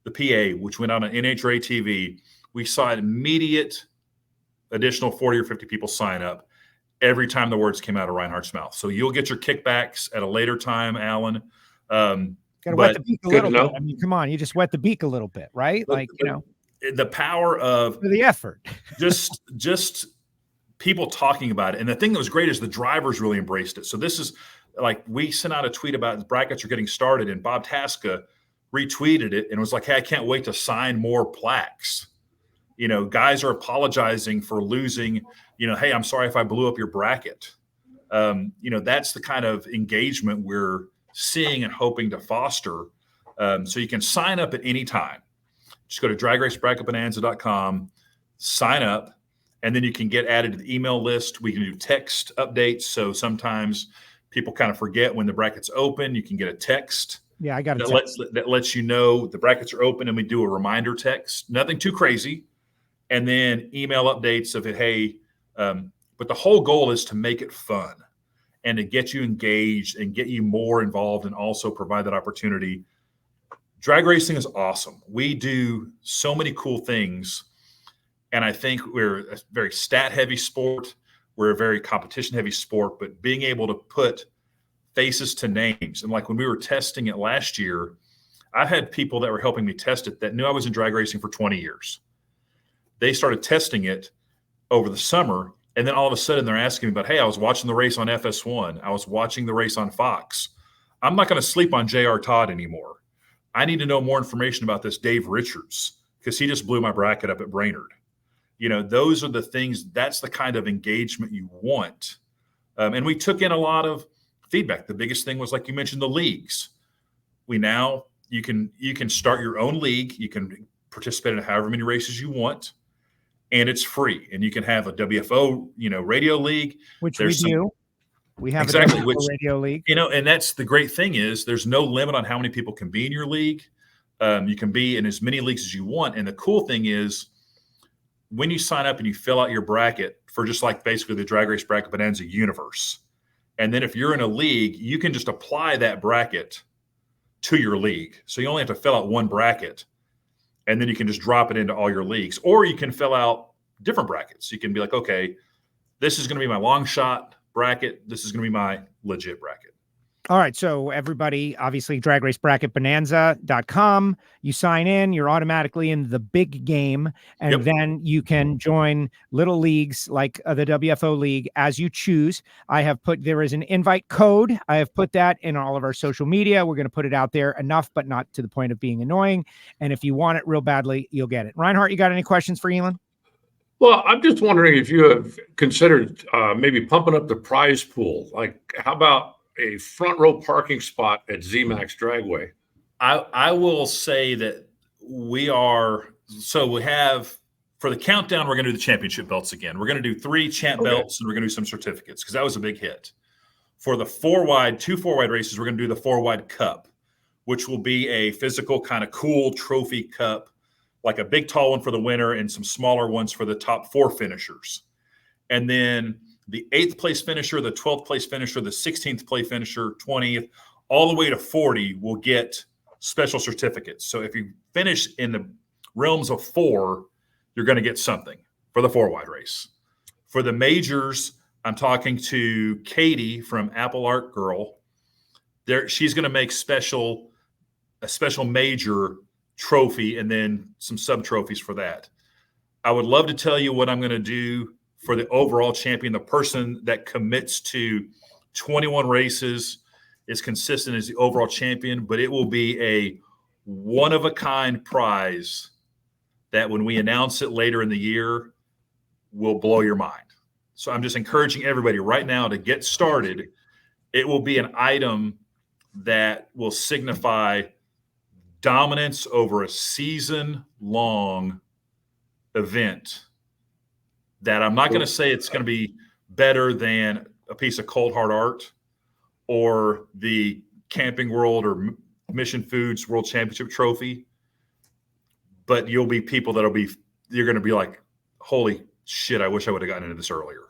the PA, which went on NHRA TV, we saw an immediate additional 40 or 50 people sign up every time the words came out of Reinhardt's mouth. So you'll get your kickbacks at a later time, Alan. Gotta wet the beak a little bit. I mean, come on, you just wet the beak a little bit, right? The power of the effort. just people talking about it. And the thing that was great is the drivers really embraced it. So this is like, we sent out a tweet about the brackets are getting started, and Bob Tasca retweeted it and was like, hey, I can't wait to sign more plaques. Guys are apologizing for losing, hey, I'm sorry if I blew up your bracket. That's the kind of engagement we're seeing and hoping to foster. So you can sign up at any time. Just go to dragracebracketbonanza.com, sign up, and then you can get added to the email list. We can do text updates. So sometimes people kind of forget when the bracket's open. You can get a text Yeah, I got it. That lets you know the brackets are open, and we do a reminder text. Nothing too crazy, and then email updates of it. Hey, but the whole goal is to make it fun and to get you engaged and get you more involved, and also provide that opportunity. Drag racing is awesome. We do so many cool things, and I think we're a very stat-heavy sport. We're a very competition-heavy sport, but being able to put faces to names. And like when we were testing it last year, I had people that were helping me test it that knew I was in drag racing for 20 years. They started testing it over the summer, and then all of a sudden they're asking me about, hey, I was watching the race on FS1. I was watching the race on Fox. I'm not going to sleep on J.R. Todd anymore. I need to know more information about this Dave Richards, because he just blew my bracket up at Brainerd. Those are the things, that's the kind of engagement you want. And we took in a lot of feedback. The biggest thing was, like you mentioned, the leagues. You can start your own league. You can participate in however many races you want, and it's free. And you can have a WFO, radio league, which we do. We have exactly a WFO radio league. And that's the great thing is there's no limit on how many people can be in your league. You can be in as many leagues as you want. And the cool thing is, when you sign up and you fill out your bracket for just like basically the Drag Race Bracket Bonanza universe, and then if you're in a league, you can just apply that bracket to your league. So you only have to fill out one bracket, and then you can just drop it into all your leagues. Or you can fill out different brackets. You can be like, okay, this is going to be my long shot bracket. This is going to be my legit bracket. All right. So everybody, obviously, dragracebracketbonanza.com. You sign in, you're automatically in the big game. And then you can join little leagues like the WFO league as you choose. There is an invite code. I have put that in all of our social media. We're going to put it out there enough, but not to the point of being annoying. And if you want it real badly, you'll get it. Reinhart, you got any questions for Elon? Well, I'm just wondering if you have considered maybe pumping up the prize pool. Like, how about a front row parking spot at ZMAX Dragway? I will say that we have, for the countdown, we're going to do the championship belts again. We're going to do 3 champ belts, and we're going to do some certificates, because that was a big hit. For the 2 4-wide races, we're going to do the 4-wide cup, which will be a physical kind of cool trophy cup, like a big tall one for the winner and some smaller ones for the top 4 finishers. And then the 8th place finisher, the 12th place finisher, the 16th place finisher, 20th, all the way to 40 will get special certificates. So if you finish in the realms of 4, you're going to get something for the 4-wide race. For the majors, I'm talking to Katie from Apple Art Girl. She's going to make a special major trophy and then some sub trophies for that. I would love to tell you what I'm going to do for the overall champion. The person that commits to 21 races is consistent as the overall champion, but it will be a one-of-a-kind prize that when we announce it later in the year will blow your mind. So I'm just encouraging everybody right now to get started. It will be an item that will signify dominance over a season-long event that I'm not going to say it's going to be better than a piece of cold hard art or the Camping World or Mission Foods World Championship trophy, but you'll be people you're going to be like, holy shit, I wish I would have gotten into this earlier.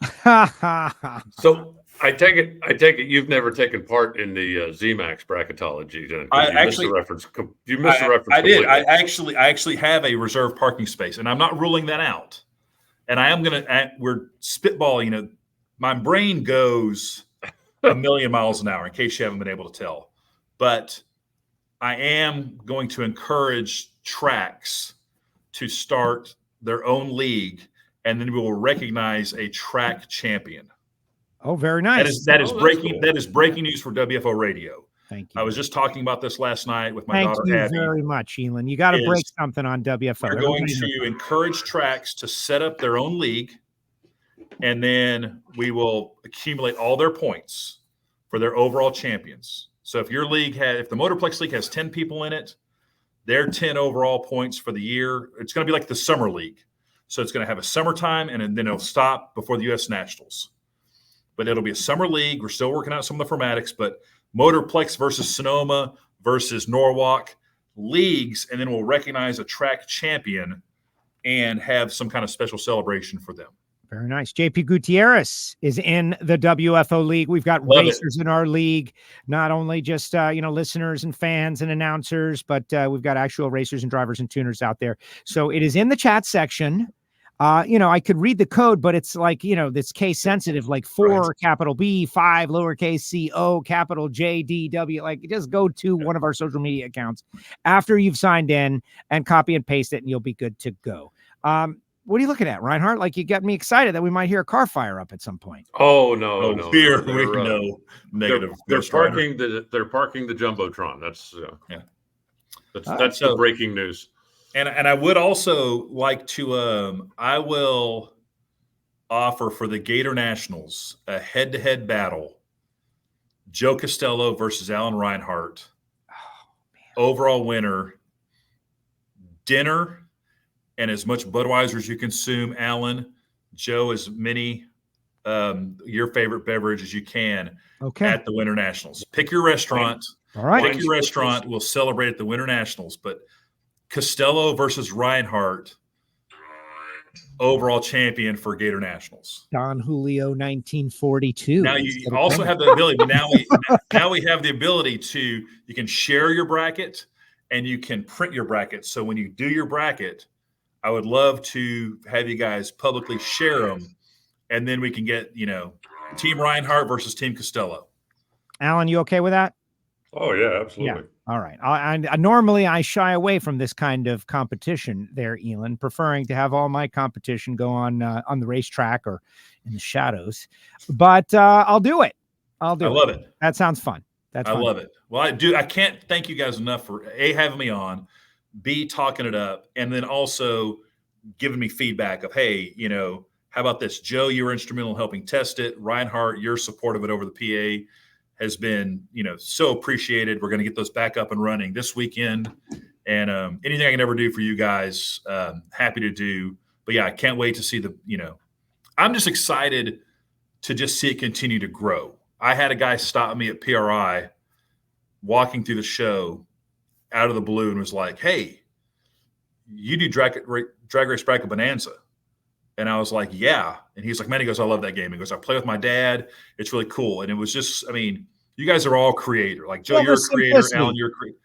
So I take it you've never taken part in the ZMAX bracketology. You missed the reference. You missed the reference. I did. I actually have a reserved parking space, and I'm not ruling that out. And I am we're spitballing, my brain goes a million miles an hour, in case you haven't been able to tell. But I am going to encourage tracks to start their own league, and then we will recognize a track champion. Oh, very nice. That is breaking. Cool. That is breaking news for WFO Radio. Thank you. I was just talking about this last night with my daughter. Thank you very much, Elon. You got to break something on WFO. We're going to encourage tracks to set up their own league, and then we will accumulate all their points for their overall champions. So if your league if the Motorplex League has 10 people in it, their 10 overall points for the year, it's going to be like the summer league. So it's going to have a summertime, and then it'll stop before the U.S. Nationals. But it'll be a summer league. We're still working out some of the formatics, but Motorplex versus Sonoma versus Norwalk leagues, and then we'll recognize a track champion and have some kind of special celebration for them. Very nice. JP Gutierrez is in the WFO league. We've got Love racers in our league, not only just, listeners and fans and announcers, but we've got actual racers and drivers and tuners out there. So it is in the chat section. I could read the code, but it's like, that's case sensitive, like 4 capital B, 5 lowercase c, O, capital J, D, W. Like, just go to one of our social media accounts after you've signed in and copy and paste it, and you'll be good to go. What are you looking at, Reinhart? Like, you got me excited that we might hear a car fire up at some point. Oh no! Fear, no negative. They're parking the jumbotron. That's the breaking news. And I would also like to I will offer for the Gatornationals a head-to-head battle: Joe Castello versus Alan Reinhart. Overall winner, dinner. And as much Budweiser as you consume, Alan, Joe, as many your favorite beverage as you can at the Winter Nationals. Pick your restaurant. All right. Pick your restaurant. We'll celebrate at the Winter Nationals. But Castello versus Reinhart, overall champion for Gator Nationals. Don Julio, 1942. Now you also have the ability. Now we have the ability to, you can share your bracket and you can print your bracket. So when you do your bracket, I would love to have you guys publicly share them, and then we can get, Team Reinhart versus Team Castello. Alan, you okay with that? Oh, yeah, absolutely. Yeah. All right. I normally I shy away from this kind of competition there, Elon, preferring to have all my competition go on the racetrack or in the shadows. But I'll do it. I love it. That sounds fun. I love it. Well, I can't thank you guys enough for A, having me on, B, talking it up, and then also giving me feedback of, hey, how about this? Joe, you were instrumental in helping test it. Reinhart, your support of it over the PA has been, so appreciated. We're going to get those back up and running this weekend. And anything I can ever do for you guys, happy to do. But yeah, I can't wait to see I'm just excited to just see it continue to grow. I had a guy stop me at PRI walking through the show out of the blue and was like, hey, you do Drag Race Bracket Bonanza. And I was like, yeah. And he's like, man, he goes, I love that game. He goes, I play with my dad. It's really cool. And it was just, you guys are all creator. Like, Joe, you're a creator. Alan, you're a creator.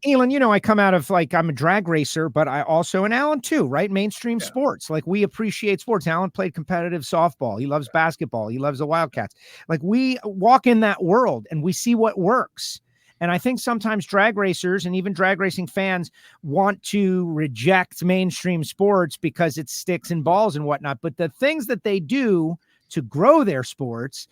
Elon, I come out of I'm a drag racer, but I also, and Alan too, right? Mainstream sports. Like, we appreciate sports. Alan played competitive softball. He loves basketball. He loves the Wildcats. Like, we walk in that world and we see what works. And I think sometimes drag racers and even drag racing fans want to reject mainstream sports because it's sticks and balls and whatnot. But the things that they do to grow their sports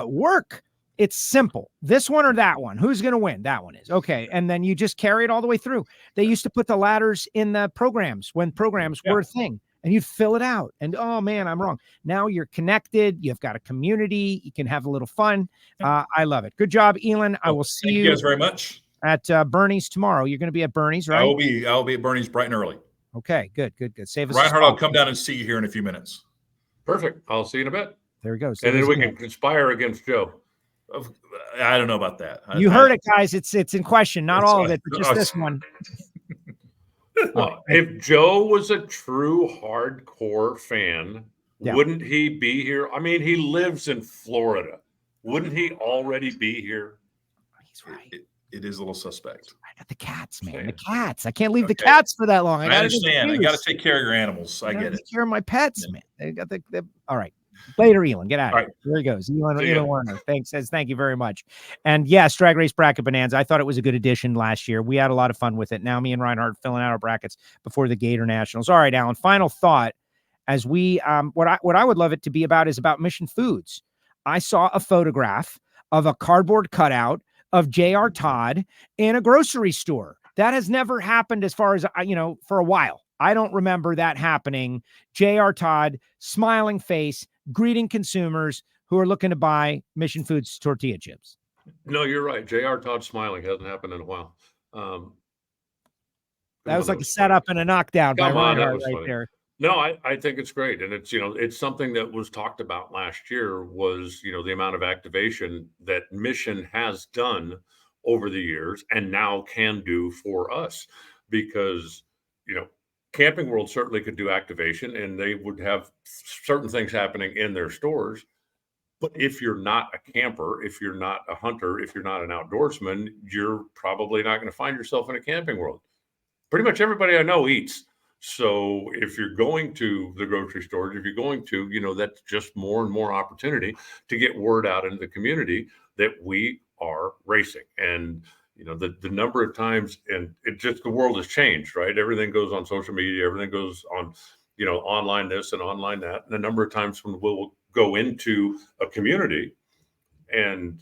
work. It's simple. This one or that one. Who's going to win? That one is. Okay. And then you just carry it all the way through. They used to put the ladders in the programs when programs were a thing. And you'd fill it out. And, oh, man, I'm wrong. Now you're connected. You've got a community. You can have a little fun. I love it. Good job, Elon. I will see you guys very much at BURNYZZ tomorrow. You're going to be at BURNYZZ, right? I will be at BURNYZZ bright and early. Okay, good. Save us. Reinhart, I'll come down and see you here in a few minutes. Perfect. I'll see you in a bit. There he goes. And then we can conspire against Joe. I don't know about that. You heard it, guys. It's in question. Not all of it, but just this one. If Joe was a true hardcore fan, wouldn't he be here? He lives in Florida. Wouldn't he already be here? He's right. It is a little suspect. I got the cats, man. The cats. I can't leave the cats for that long. I understand. I got to take care of your animals. I get it. Take care of my pets, man. They got the all right. Later, Elon. Get out of here. There he goes. Elon Werner. Thank you very much. And yes, Drag Race Bracket Bonanza. I thought it was a good addition last year. We had a lot of fun with it. Now me and Reinhart filling out our brackets before the Gator Nationals. All right, Alan. Final thought. As we what I would love it to be about is about Mission Foods. I saw a photograph of a cardboard cutout of J.R. Todd in a grocery store. That has never happened as far as for a while. I don't remember that happening. J.R. Todd, smiling face, greeting consumers who are looking to buy Mission Foods tortilla chips. No, you're right. J.R. Todd smiling hasn't happened in a while. That was like a setup and a knockdown by Reinhart right there. No, I think it's great. And it's, it's something that was talked about last year was, the amount of activation that Mission has done over the years and now can do for us, because, Camping World certainly could do activation and they would have certain things happening in their stores. But if you're not a camper, if you're not a hunter, if you're not an outdoorsman, you're probably not going to find yourself in a Camping World. Pretty much everybody I know eats. So if you're going to the grocery stores, if you're going to, that's just more and more opportunity to get word out into the community that we are racing. And, the number of times, and the world has changed, right? Everything goes on social media, everything goes on, online this and online that. And the number of times when we'll go into a community, and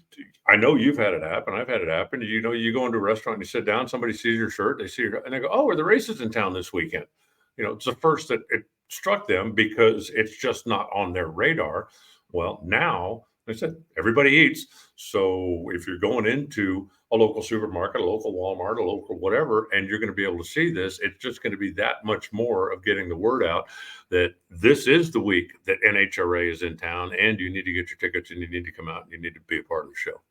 I know you've had it happen, I've had it happen. You go into a restaurant and you sit down, somebody sees your shirt, they see and they go, "Oh, are the races in town this weekend?" It's the first that it struck them because it's just not on their radar. Well, now, like I said, everybody eats. So if you're going into a local supermarket, a local Walmart, a local whatever, and you're going to be able to see this, it's just going to be that much more of getting the word out that this is the week that NHRA is in town, and you need to get your tickets and you need to come out and you need to be a part of the show.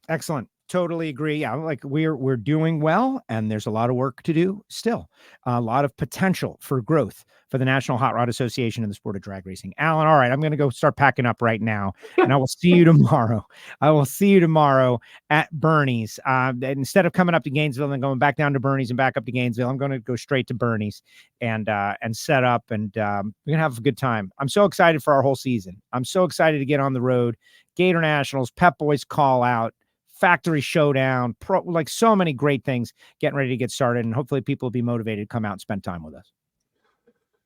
Excellent. Totally agree. Yeah, like we're doing well, and there's a lot of work to do still. A lot of potential for growth for the National Hot Rod Association and the sport of drag racing. Alan, all right, I'm going to go start packing up right now, and I will see you tomorrow. I will see you tomorrow at BURNYZZ. Instead of coming up to Gainesville and going back down to BURNYZZ and back up to Gainesville, I'm going to go straight to BURNYZZ and set up, and we're going to have a good time. I'm so excited for our whole season. I'm so excited to get on the road. Gatornationals, Pep Boys call out, Factory Showdown, like so many great things getting ready to get started, and hopefully people will be motivated to come out and spend time with us.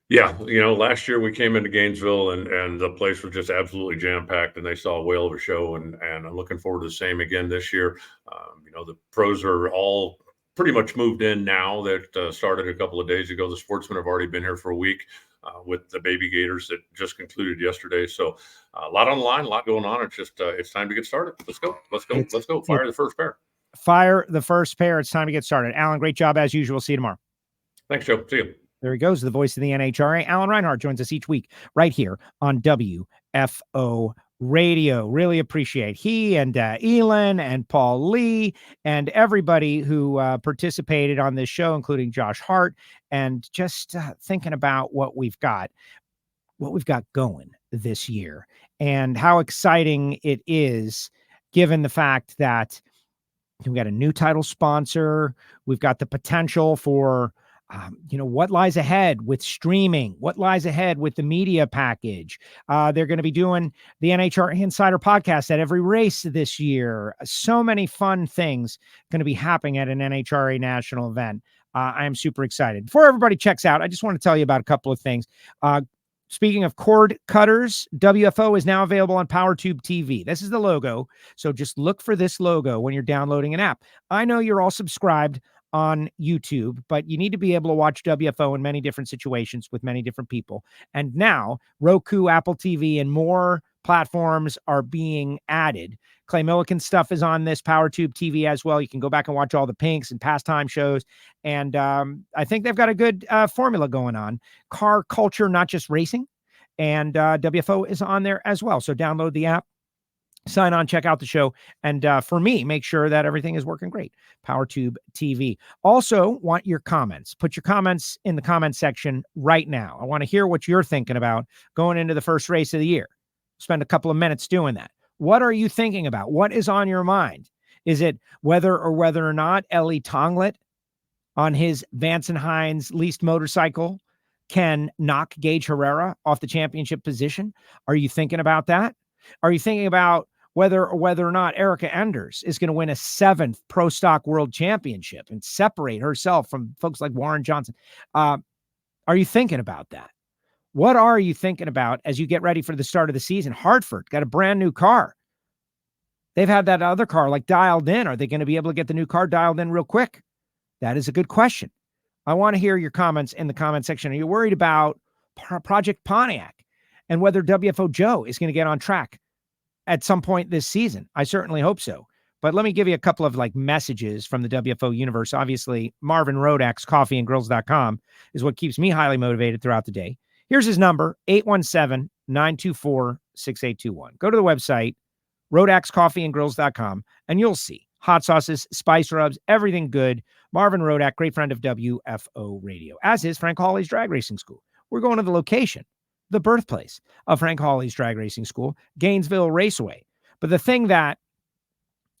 Yeah, last year we came into Gainesville and the place was just absolutely jam-packed, and they saw a whale of a show, and I'm looking forward to the same again this year. The pros are all pretty much moved in now. That started a couple of days ago. The sportsmen have already been here for a week with the Baby Gators that just concluded yesterday. So a lot on the line, a lot going on. It's just it's time to get started. Let's go. Fire the first pair. Fire the first pair. It's time to get started. Alan, great job as usual. See you tomorrow. Thanks, Joe. See you. There he goes, the voice of the NHRA. Alan Reinhart joins us each week right here on WFO Radio. Really appreciate he and Elon and Paul Lee and everybody who participated on this show, including Josh Hart, and just thinking about what we've got going this year and how exciting it is, given the fact that we've got a new title sponsor. We've got the potential for what lies ahead with streaming, what lies ahead with the media package. They're going to be doing the NHRA Insider podcast at every race this year. So many fun things going to be happening at an NHRA national event. I am super excited. Before everybody checks out, I just want to tell you about a couple of things. Speaking of cord cutters, WFO is now available on PowerTube TV. This is the logo. So just look for this logo when you're downloading an app. I know you're all subscribed on YouTube, but you need to be able to watch WFO in many different situations with many different people. And now Roku, Apple TV, and more platforms are being added. Clay Milliken's stuff is on this PowerTube TV as well. You can go back and watch all the Pinks and Pastime shows. And I think they've got a good formula going on. Car culture, not just racing. And WFO is on there as well. So download the app, sign on, check out the show, and for me, make sure that everything is working great. PowerTube TV. Also, want your comments. Put your comments in the comment section right now. I want to hear what you're thinking about going into the first race of the year. Spend a couple of minutes doing that. What are you thinking about? What is on your mind? Is it whether or not Ellie Tonglet on his Vance and Hines leased motorcycle can knock Gage Herrera off the championship position? Are you thinking about that? Are you thinking about whether or not Erica Enders is going to win a 7th Pro Stock World Championship and separate herself from folks like Warren Johnson? Are you thinking about that? What are you thinking about as you get ready for the start of the season? Hartford got a brand new car. They've had that other car like dialed in. Are they going to be able to get the new car dialed in real quick? That is a good question. I want to hear your comments in the comment section. Are you worried about Project Pontiac and whether WFO Joe is going to get on track at some point this season? I certainly hope so. But let me give you a couple of messages from the WFO universe. Obviously, Marvin Rodax, coffeeandgrills.com is what keeps me highly motivated throughout the day. Here's his number, 817-924-6821. Go to the website, rodaxcoffeeandgrills.com, and you'll see hot sauces, spice rubs, everything good. Marvin Rodak, great friend of WFO Radio, as is Frank Hawley's Drag Racing School. We're going to the location, the birthplace of Frank Hawley's Drag Racing School, Gainesville Raceway. But the thing that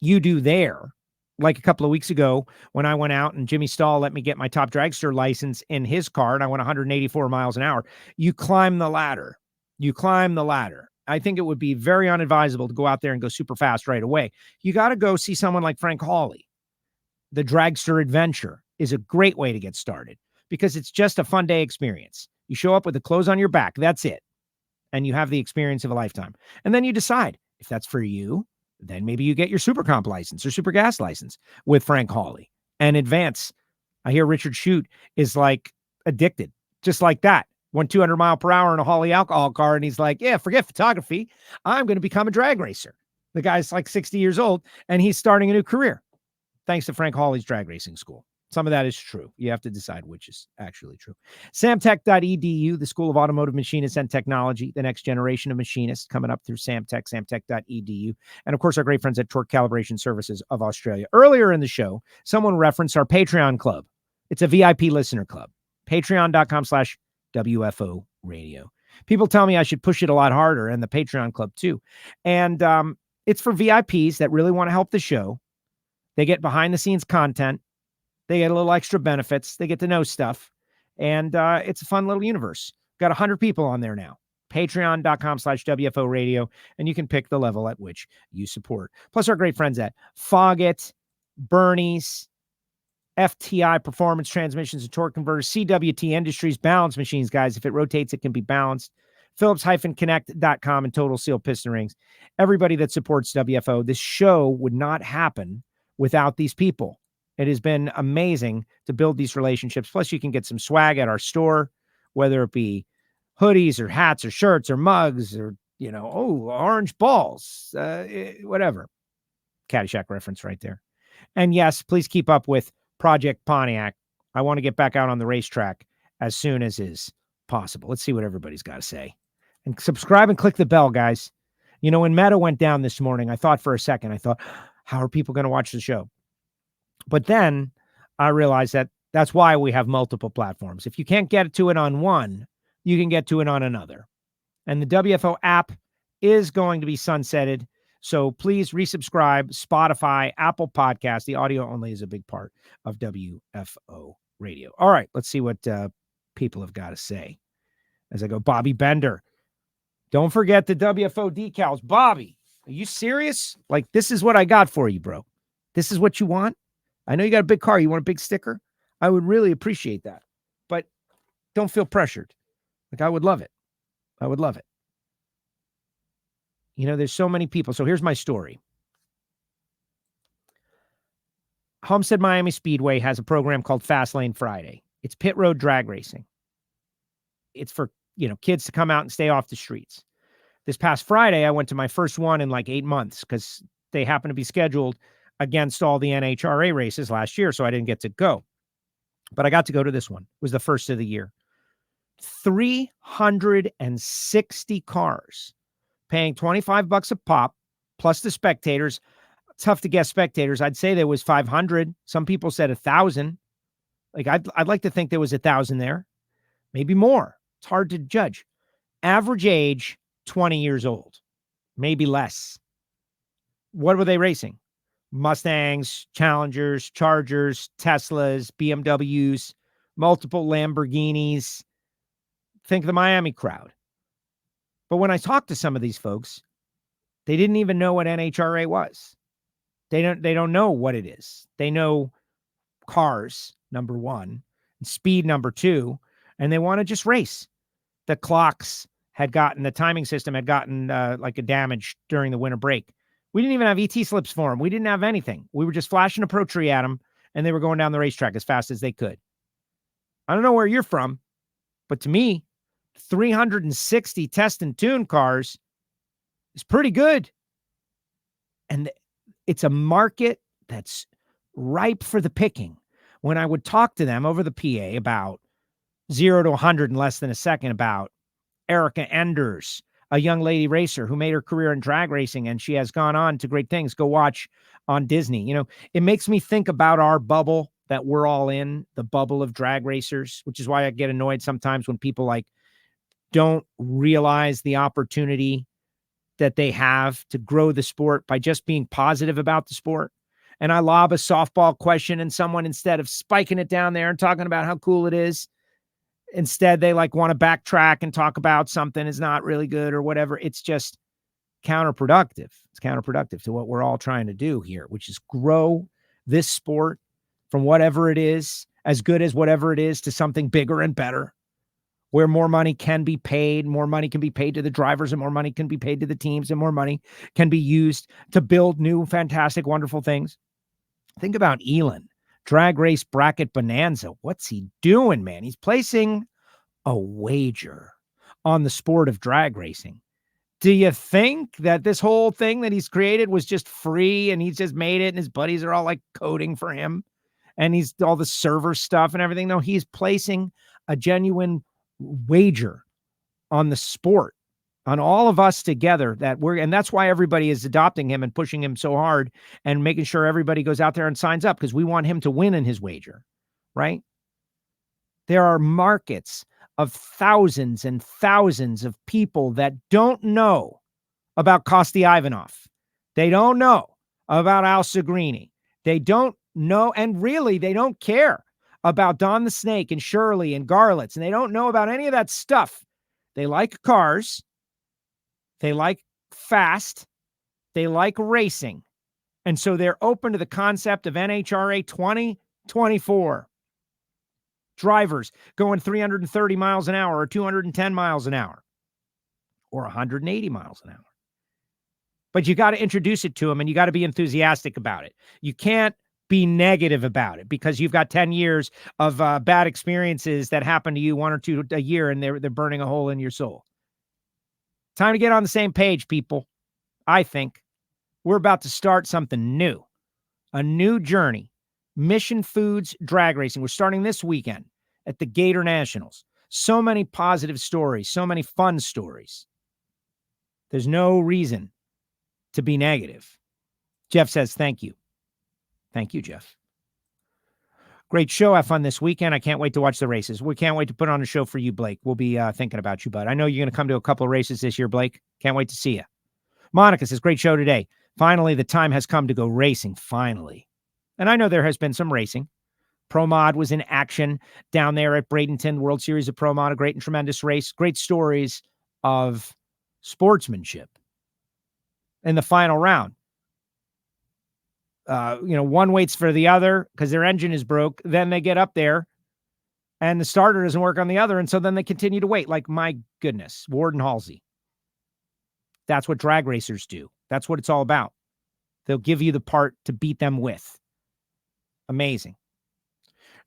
you do there, like a couple of weeks ago when I went out and Jimmy Stahl let me get my top dragster license in his car and I went 184 miles an hour, you climb the ladder. You climb the ladder. I think it would be very unadvisable to go out there and go super fast right away. You got to go see someone like Frank Hawley. The Dragster Adventure is a great way to get started because it's just a fun day experience. You show up with the clothes on your back. That's it. And you have the experience of a lifetime. And then you decide if that's for you. Then maybe you get your Super Comp license or Super Gas license with Frank Hawley and advance. I hear Richard Shute is like addicted, just like that. Went 200 mile per hour in a Hawley alcohol car. And he's like, yeah, forget photography. I'm going to become a drag racer. The guy's like 60 years old and he's starting a new career. Thanks to Frank Hawley's Drag Racing School. Some of that is true. You have to decide which is actually true. Samtech.edu, the School of Automotive Machinists and Technology, the next generation of machinists coming up through Samtech, samtech.edu. And of course, our great friends at Torque Calibration Services of Australia. Earlier in the show, someone referenced our Patreon club. It's a VIP listener club. Patreon.com/WFO radio. People tell me I should push it a lot harder, and the Patreon club too. And it's for VIPs that really want to help the show. They get behind the scenes content. They get a little extra benefits. They get to know stuff. And it's a fun little universe. Got 100 people on there now. Patreon.com/WFO radio. And you can pick the level at which you support. Plus our great friends at Foggett, BURNYZZ, FTI Performance Transmissions and Torque Converters, CWT Industries, balance machines, guys. If it rotates, it can be balanced. Phillips-Connect.com and Total Seal Piston Rings. Everybody that supports WFO, this show would not happen without these people. It has been amazing to build these relationships. Plus, you can get some swag at our store, whether it be hoodies or hats or shirts or mugs or, orange balls, whatever. Caddyshack reference right there. And yes, please keep up with Project Pontiac. I want to get back out on the racetrack as soon as is possible. Let's see what everybody's got to say. And subscribe and click the bell, guys. When Meta went down this morning, I thought for a second, how are people going to watch the show? But then I realized that that's why we have multiple platforms. If you can't get to it on one, you can get to it on another. And the WFO app is going to be sunsetted. So please resubscribe, Spotify, Apple Podcasts. The audio only is a big part of WFO radio. All right, let's see what people have got to say. As I go, Bobby Bender. Don't forget the WFO decals. Bobby, are you serious? Like, this is what I got for you, bro. This is what you want? I know you got a big car. You want a big sticker? I would really appreciate that. But don't feel pressured. Like, I would love it. I would love it. There's so many people. So here's my story. Homestead Miami Speedway has a program called Fast Lane Friday. It's pit road drag racing. It's for, kids to come out and stay off the streets. This past Friday, I went to my first one in like 8 months because they happen to be scheduled against all the NHRA races last year, so I didn't get to go. But I got to go to this one. It was the first of the year. 360 cars, paying $25 a pop, plus the spectators. Tough to guess spectators. I'd say there was 500. Some people said 1,000. Like, I'd like to think there was 1,000 there. Maybe more. It's hard to judge. Average age, 20 years old. Maybe less. What were they racing? Mustangs, Challengers, Chargers, Teslas, BMWs, multiple Lamborghinis. Think of the Miami crowd. But when I talked to some of these folks, they didn't even know what NHRA was. They don't know what it is. They know cars, number one, and speed, number two, and they want to just race. The clocks had gotten, the timing system had gotten like a damage during the winter break. We didn't even have ET slips for them. We didn't have anything. We were just flashing a Pro Tree at them, and they were going down the racetrack as fast as they could. I don't know where you're from, but to me, 360 test and tune cars is pretty good. And it's a market that's ripe for the picking. When I would talk to them over the PA about 0 to 100 in less than a second, about Erica Enders, a young lady racer who made her career in drag racing, and she has gone on to great things. Go watch on Disney. You know, it makes me think about our bubble that we're all in, the bubble of drag racers, which is why I get annoyed sometimes when people like don't realize the opportunity that they have to grow the sport by just being positive about the sport. And I lob a softball question, and someone, instead of spiking it down there and talking about how cool it is, instead they like want to backtrack and talk about something is not really good or whatever. It's just counterproductive. It's counterproductive to what we're all trying to do here, which is grow this sport from whatever it is, as good as whatever it is, to something bigger and better, where more money can be paid, more money can be paid to the drivers, and more money can be paid to the teams, and more money can be used to build new, fantastic, wonderful things. Think about Elon, Drag Race Bracket Bonanza. What's he doing, man? He's placing a wager on the sport of drag racing. Do you think that this whole thing that he's created was just free and he's just made it and his buddies are all like coding for him and he's all the server stuff and everything? No, he's placing a genuine wager on the sport, on all of us together, and that's why everybody is adopting him and pushing him so hard and making sure everybody goes out there and signs up, because we want him to win in his wager, right? There are markets of thousands and thousands of people that don't know about Kosti Ivanov. They don't know about Al Segrini. They don't know, and really, they don't care about Don the Snake and Shirley and Garlitz, and they don't know about any of that stuff. They like cars. They like fast. They like racing. And so they're open to the concept of NHRA 2024. Drivers going 330 miles an hour or 210 miles an hour or 180 miles an hour. But you got to introduce it to them, and you got to be enthusiastic about it. You can't be negative about it because you've got 10 years of bad experiences that happen to you, one or two a year, and they're burning a hole in your soul. Time to get on the same page, people. I think we're about to start something new, a new journey. Mission Foods Drag Racing. We're starting this weekend at the Gatornationals. So many positive stories, so many fun stories. There's no reason to be negative. Jeff says, thank you. Thank you, Jeff. Great show. Have fun this weekend. I can't wait to watch the races. We can't wait to put on a show for you, Blake. We'll be thinking about you, bud. I know you're going to come to a couple of races this year, Blake. Can't wait to see you. Monica says, great show today. Finally, the time has come to go racing. Finally. And I know there has been some racing. Pro Mod was in action down there at Bradenton, World Series of Pro Mod, a great and tremendous race. Great stories of sportsmanship in the final round. One waits for the other because their engine is broke. Then they get up there and the starter doesn't work on the other. And so then they continue to wait. Like, my goodness, Warden Halsey. That's what drag racers do. That's what it's all about. They'll give you the part to beat them with. Amazing.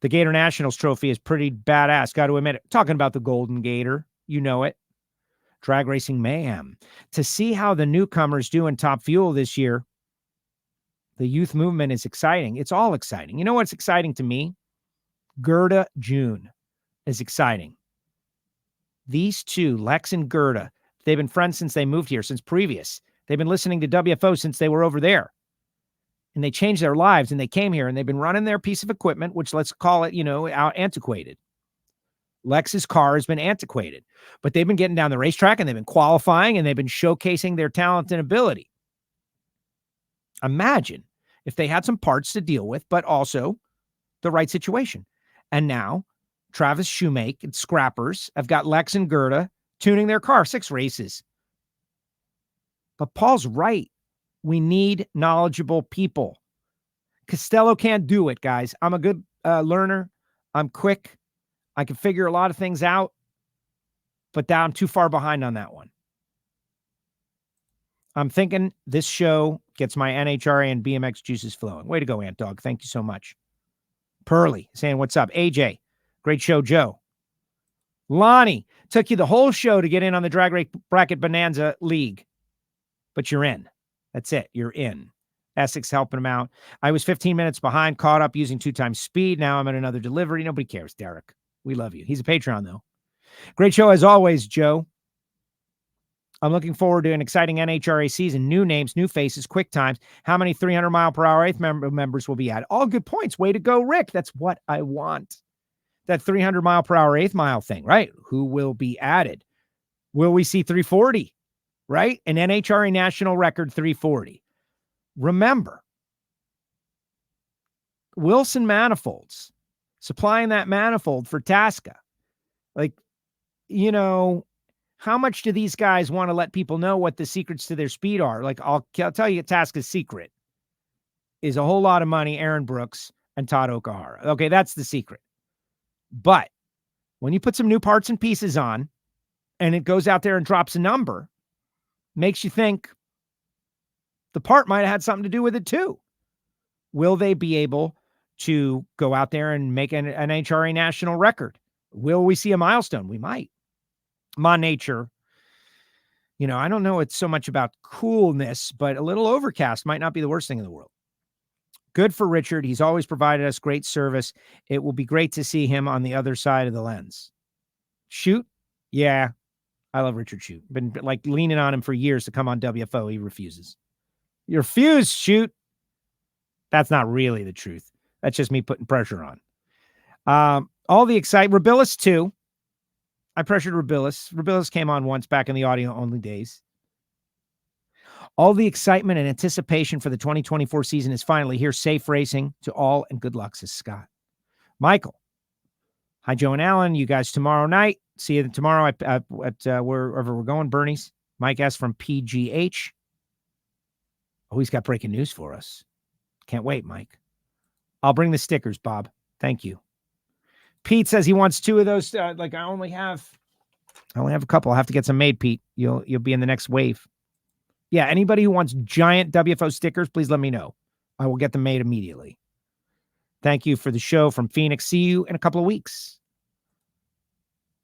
The Gatornationals trophy is pretty badass. Got to admit it. Talking about the Golden Gator. You know it. Drag Racing Mayhem. To see how the newcomers do in Top Fuel this year, the youth movement is exciting. It's all exciting. You know what's exciting to me? Gerda June is exciting. These two, Lex and Gerda, they've been friends since they moved here, since previous. They've been listening to WFO since they were over there. And they changed their lives, and they came here, and they've been running their piece of equipment, which, let's call it, out antiquated. Lex's car has been antiquated, but they've been getting down the racetrack, and they've been qualifying, and they've been showcasing their talent and ability. Imagine if they had some parts to deal with, but also the right situation. And now Travis Shoemake and Scrappers have got Lex and Gerda tuning their car, 6 races. But Paul's right. We need knowledgeable people. Castello can't do it, guys. I'm a good learner. I'm quick. I can figure a lot of things out, but I'm too far behind on that one. I'm thinking this show gets my NHRA and BMX juices flowing. Way to go, Ant Dog. Thank you so much. Pearly saying, what's up? AJ, great show, Joe. Lonnie, took you the whole show to get in on the Drag Race Bracket Bonanza League, but you're in. That's it. You're in. Essex helping him out. I was 15 minutes behind, caught up using 2 times speed. Now I'm at another delivery. Nobody cares, Derek. We love you. He's a Patreon, though. Great show as always, Joe. I'm looking forward to an exciting NHRA season. New names, new faces, quick times. How many 300-mile-per-hour eighth members will be added? All good points. Way to go, Rick. That's what I want. That 300-mile-per-hour eighth mile thing, right? Who will be added? Will we see 340, right? An NHRA national record 340. Remember, Wilson Manifolds supplying that manifold for Tasca. Like, you know, how much do these guys want to let people know what the secrets to their speed are? Like, I'll tell you, Tasca's secret is a whole lot of money, Aaron Brooks and Todd Okahara. Okay, that's the secret. But when you put some new parts and pieces on and it goes out there and drops a number, makes you think the part might have had something to do with it too. Will they be able to go out there and make an NHRA national record? Will we see a milestone? We might. Ma Nature, you know, I don't know it's so much about coolness, but a little overcast might not be the worst thing in the world. Good for Richard. He's always provided us great service. It will be great to see him on the other side of the lens. Shoot? Yeah. I love Richard Shoot. Been like leaning on him for years to come on WFO. He refuses. You refuse, Shoot. That's not really the truth. That's just me putting pressure on. All the excitement. Rabilis too. I pressured Rabilis. Rabilis came on once back in the audio-only days. All the excitement and anticipation for the 2024 season is finally here. Safe racing to all, and good luck, says Scott. Michael. Hi, Joe and Alan. You guys tomorrow night. See you tomorrow at wherever we're going, Bernie's. Mike S. from PGH. Oh, he's got breaking news for us. Can't wait, Mike. I'll bring the stickers, Bob. Thank you. Pete says he wants 2 of those. I only have a couple. I'll have to get some made, Pete. You'll be in the next wave. Yeah, anybody who wants giant WFO stickers, please let me know. I will get them made immediately. Thank you for the show from Phoenix. See you in a couple of weeks.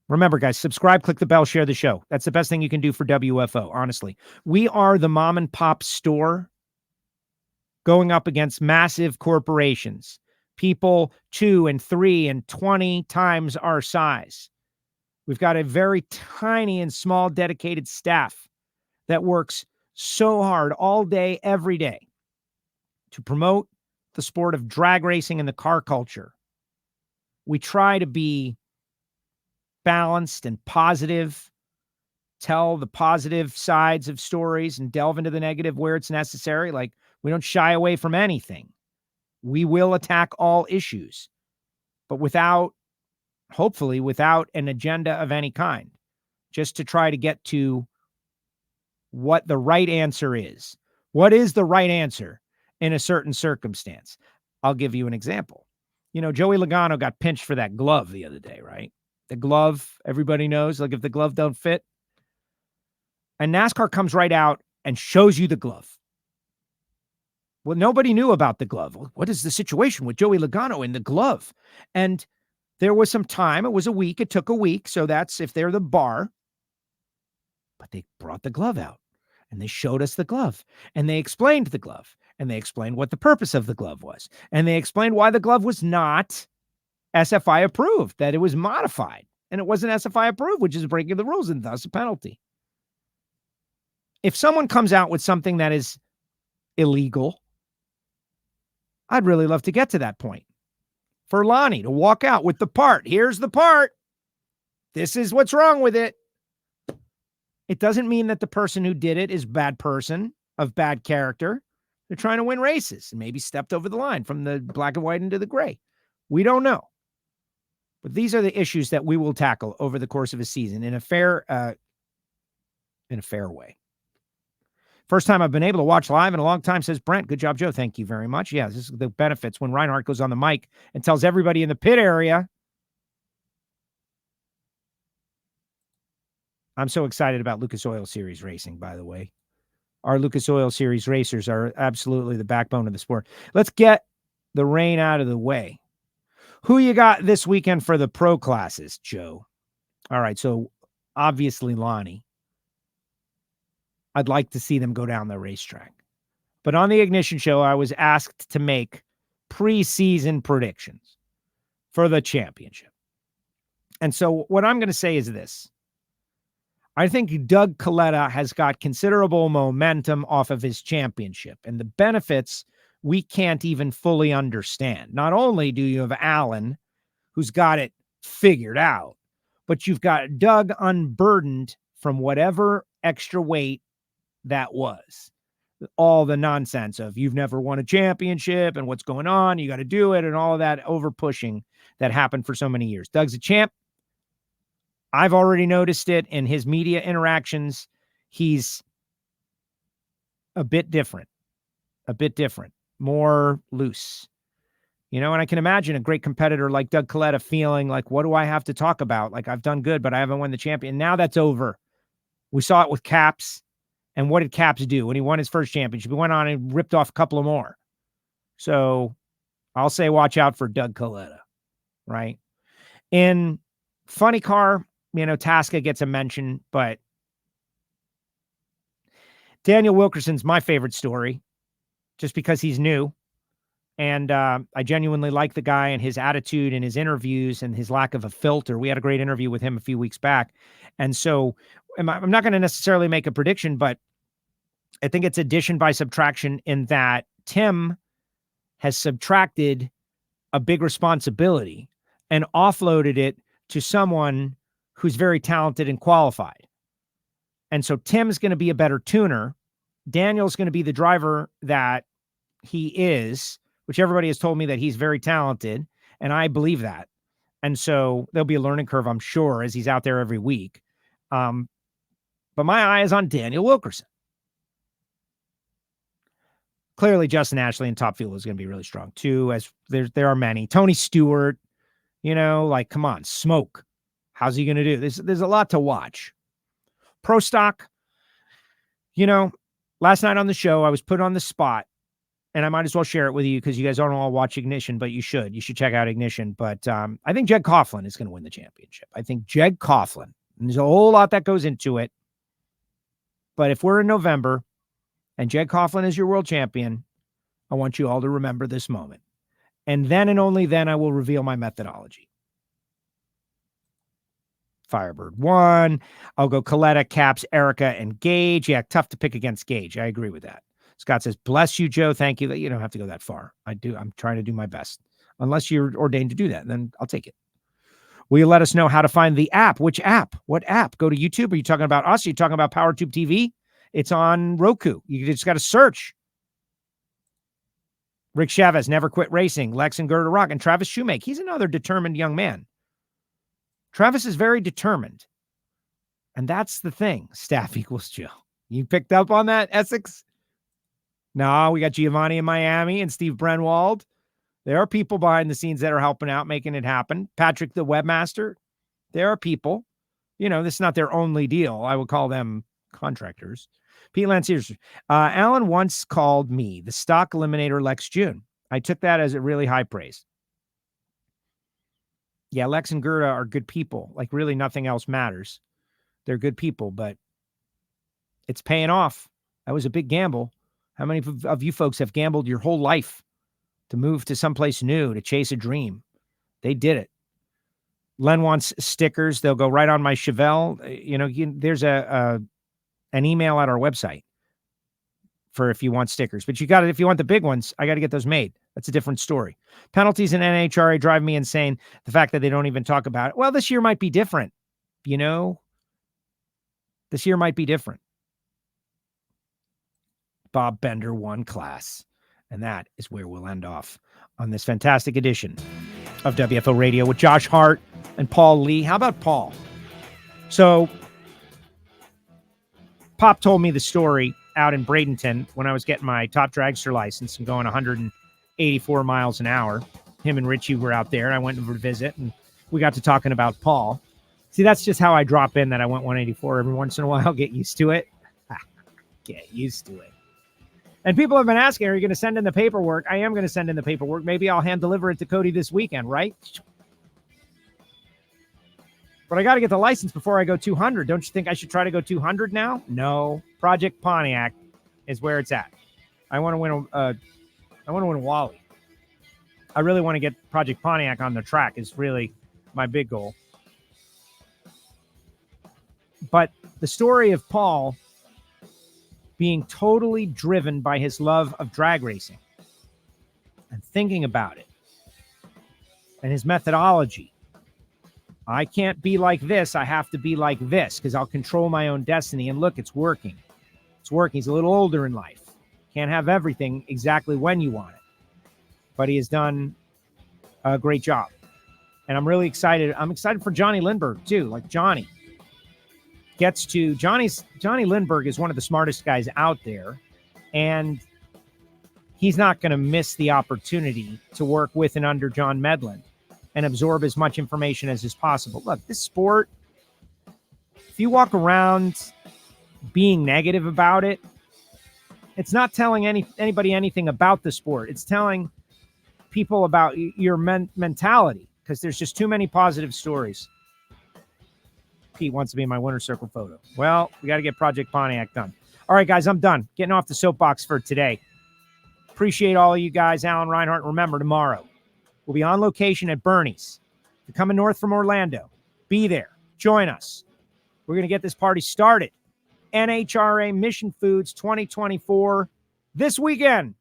Remember, guys, subscribe, click the bell, share the show. That's the best thing you can do for WFO, honestly. We are the mom and pop store going up against massive corporations. People 2 and 3 and 20 times our size. We've got a very tiny and small dedicated staff that works so hard all day, every day to promote the sport of drag racing and the car culture. We try to be balanced and positive, tell the positive sides of stories and delve into the negative where it's necessary. Like, we don't shy away from anything. We will attack all issues, but hopefully without an agenda of any kind, just to try to get to what the right answer is. What is the right answer in a certain circumstance? I'll give you an example. You know, Joey Logano got pinched for that glove the other day, right? The glove, everybody knows, like if the glove don't fit. And NASCAR comes right out and shows you the glove. Well, nobody knew about the glove. What is the situation with Joey Logano in the glove? And there was some time. It was a week. It took a week. So that's if they're the bar. But they brought the glove out and they showed us the glove and they explained the glove and they explained what the purpose of the glove was. And they explained why the glove was not SFI approved, that it was modified and it wasn't SFI approved, which is breaking the rules and thus a penalty. If someone comes out with something that is illegal, I'd really love to get to that point. For Lonnie to walk out with the part. Here's the part. This is what's wrong with it. It doesn't mean that the person who did it is a bad person, of bad character. They're trying to win races and maybe stepped over the line from the black and white into the gray. We don't know. But these are the issues that we will tackle over the course of a season in a fair way. First time I've been able to watch live in a long time, says Brent. Good job, Joe. Thank you very much. Yeah, this is the benefits when Reinhart goes on the mic and tells everybody in the pit area. I'm so excited about Lucas Oil Series racing, by the way. Our Lucas Oil Series racers are absolutely the backbone of the sport. Let's get the rain out of the way. Who you got this weekend for the pro classes, Joe? All right, so obviously Lonnie. I'd like to see them go down the racetrack. But on the Ignition Show, I was asked to make preseason predictions for the championship. And so what I'm going to say is this. I think Doug Coletta has got considerable momentum off of his championship, and the benefits we can't even fully understand. Not only do you have Alan, who's got it figured out, but you've got Doug unburdened from whatever extra weight that was. All the nonsense of you've never won a championship and what's going on, you got to do it, and all of that over pushing that happened for so many years. Doug's a champ. I've already noticed it in his media interactions. He's a bit different, more loose. And I can imagine a great competitor like Doug Coletta feeling like, what do I have to talk about? Like, I've done good, but I haven't won the champion. Now that's over. We saw it with Caps. And what did Caps do when he won his first championship? He went on and ripped off a couple of more. So I'll say watch out for Doug Coletta, right? In Funny Car, Tasca gets a mention, but Daniel Wilkerson's my favorite story just because he's new. And I genuinely like the guy and his attitude and his interviews and his lack of a filter. We had a great interview with him a few weeks back. And so I'm not going to necessarily make a prediction, but I think it's addition by subtraction in that Tim has subtracted a big responsibility and offloaded it to someone who's very talented and qualified. And so Tim's going to be a better tuner. Daniel's going to be the driver that he is, which everybody has told me that he's very talented. And I believe that. And so there'll be a learning curve, I'm sure, as he's out there every week. But my eye is on Daniel Wilkerson. Clearly, Justin Ashley in top fuel is going to be really strong too, as there are many. Tony Stewart, come on, smoke. How's he going to do? There's a lot to watch. Pro stock, last night on the show, I was put on the spot, and I might as well share it with you because you guys don't all watch Ignition, but you should. You should check out Ignition. But I think Jed Coughlin is going to win the championship. I think Jed Coughlin. And there's a whole lot that goes into it. But if we're in November and Jed Coughlin is your world champion, I want you all to remember this moment. And then and only then I will reveal my methodology. Firebird 1. I'll go Coletta, Caps, Erica, and Gage. Yeah, tough to pick against Gage. I agree with that. Scott says, bless you, Joe. Thank you. You don't have to go that far. I'm trying to do my best. Unless you're ordained to do that, then I'll take it. Will you let us know how to find the app? Which app? What app? Go to YouTube. Are you talking about us? Are you talking about PowerTube TV? It's on Roku. You just got to search. Rick Chavez, never quit racing. Lex and Gerda Rock. And Travis Shoemake. He's another determined young man. Travis is very determined. And that's the thing. Staff equals Joe. You picked up on that, Essex? No, we got Giovanni in Miami and Steve Brenwald. There are people behind the scenes that are helping out, making it happen. Patrick, the webmaster. There are people. This is not their only deal. I would call them contractors. Pete Lanciers. Alan once called me the stock eliminator Lex June. I took that as a really high praise. Yeah, Lex and Gerda are good people. Like, really nothing else matters. They're good people, but it's paying off. That was a big gamble. How many of you folks have gambled your whole life to move to someplace new, to chase a dream? They did it. Len wants stickers. They'll go right on my Chevelle. There's an email at our website for if you want stickers. But if you want the big ones, I got to get those made. That's a different story. Penalties in NHRA drive me insane. The fact that they don't even talk about it. Well, this year might be different. This year might be different. Bob Bender won class. And that is where we'll end off on this fantastic edition of WFO Radio with Josh Hart and Paul Lee. How about Paul? So Pop told me the story out in Bradenton when I was getting my top dragster license and going 184 miles an hour. Him and Richie were out there, and I went over to visit, and we got to talking about Paul. See, that's just how I drop in that I went 184 every once in a while. Get used to it. Get used to it. And people have been asking, are you going to send in the paperwork? I am going to send in the paperwork. Maybe I'll hand deliver it to Cody this weekend, right? But I got to get the license before I go 200. Don't you think I should try to go 200 now? No. Project Pontiac is where it's at. I want to win a Wally. I really want to get Project Pontiac on the track is really my big goal. But the story of Paul being totally driven by his love of drag racing and thinking about it and his methodology. I can't be like this. I have to be like this because I'll control my own destiny. And look, it's working. It's working. He's a little older in life. Can't have everything exactly when you want it. But he has done a great job. And I'm really excited. I'm excited for Johnny Lindbergh, too. Like Johnny Lindbergh is one of the smartest guys out there. And he's not going to miss the opportunity to work with and under John Medlin and absorb as much information as is possible. Look, this sport, if you walk around being negative about it, it's not telling anybody anything about the sport. It's telling people about your mentality because there's just too many positive stories. Pete wants to be in my winner circle photo. Well, we got to get Project Pontiac done. All right, guys, I'm done. Getting off the soapbox for today. Appreciate all of you guys. Alan Reinhart. Remember, tomorrow we'll be on location at BURNYZZ. If you're coming north from Orlando, be there. Join us. We're going to get this party started. NHRA Mission Foods 2024 this weekend.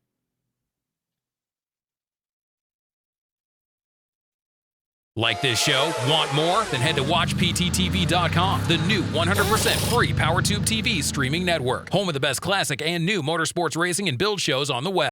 Like this show? Want more? Then head to WatchPTTV.com, the new 100% free PowerTube TV streaming network. Home of the best classic and new motorsports racing and build shows on the web.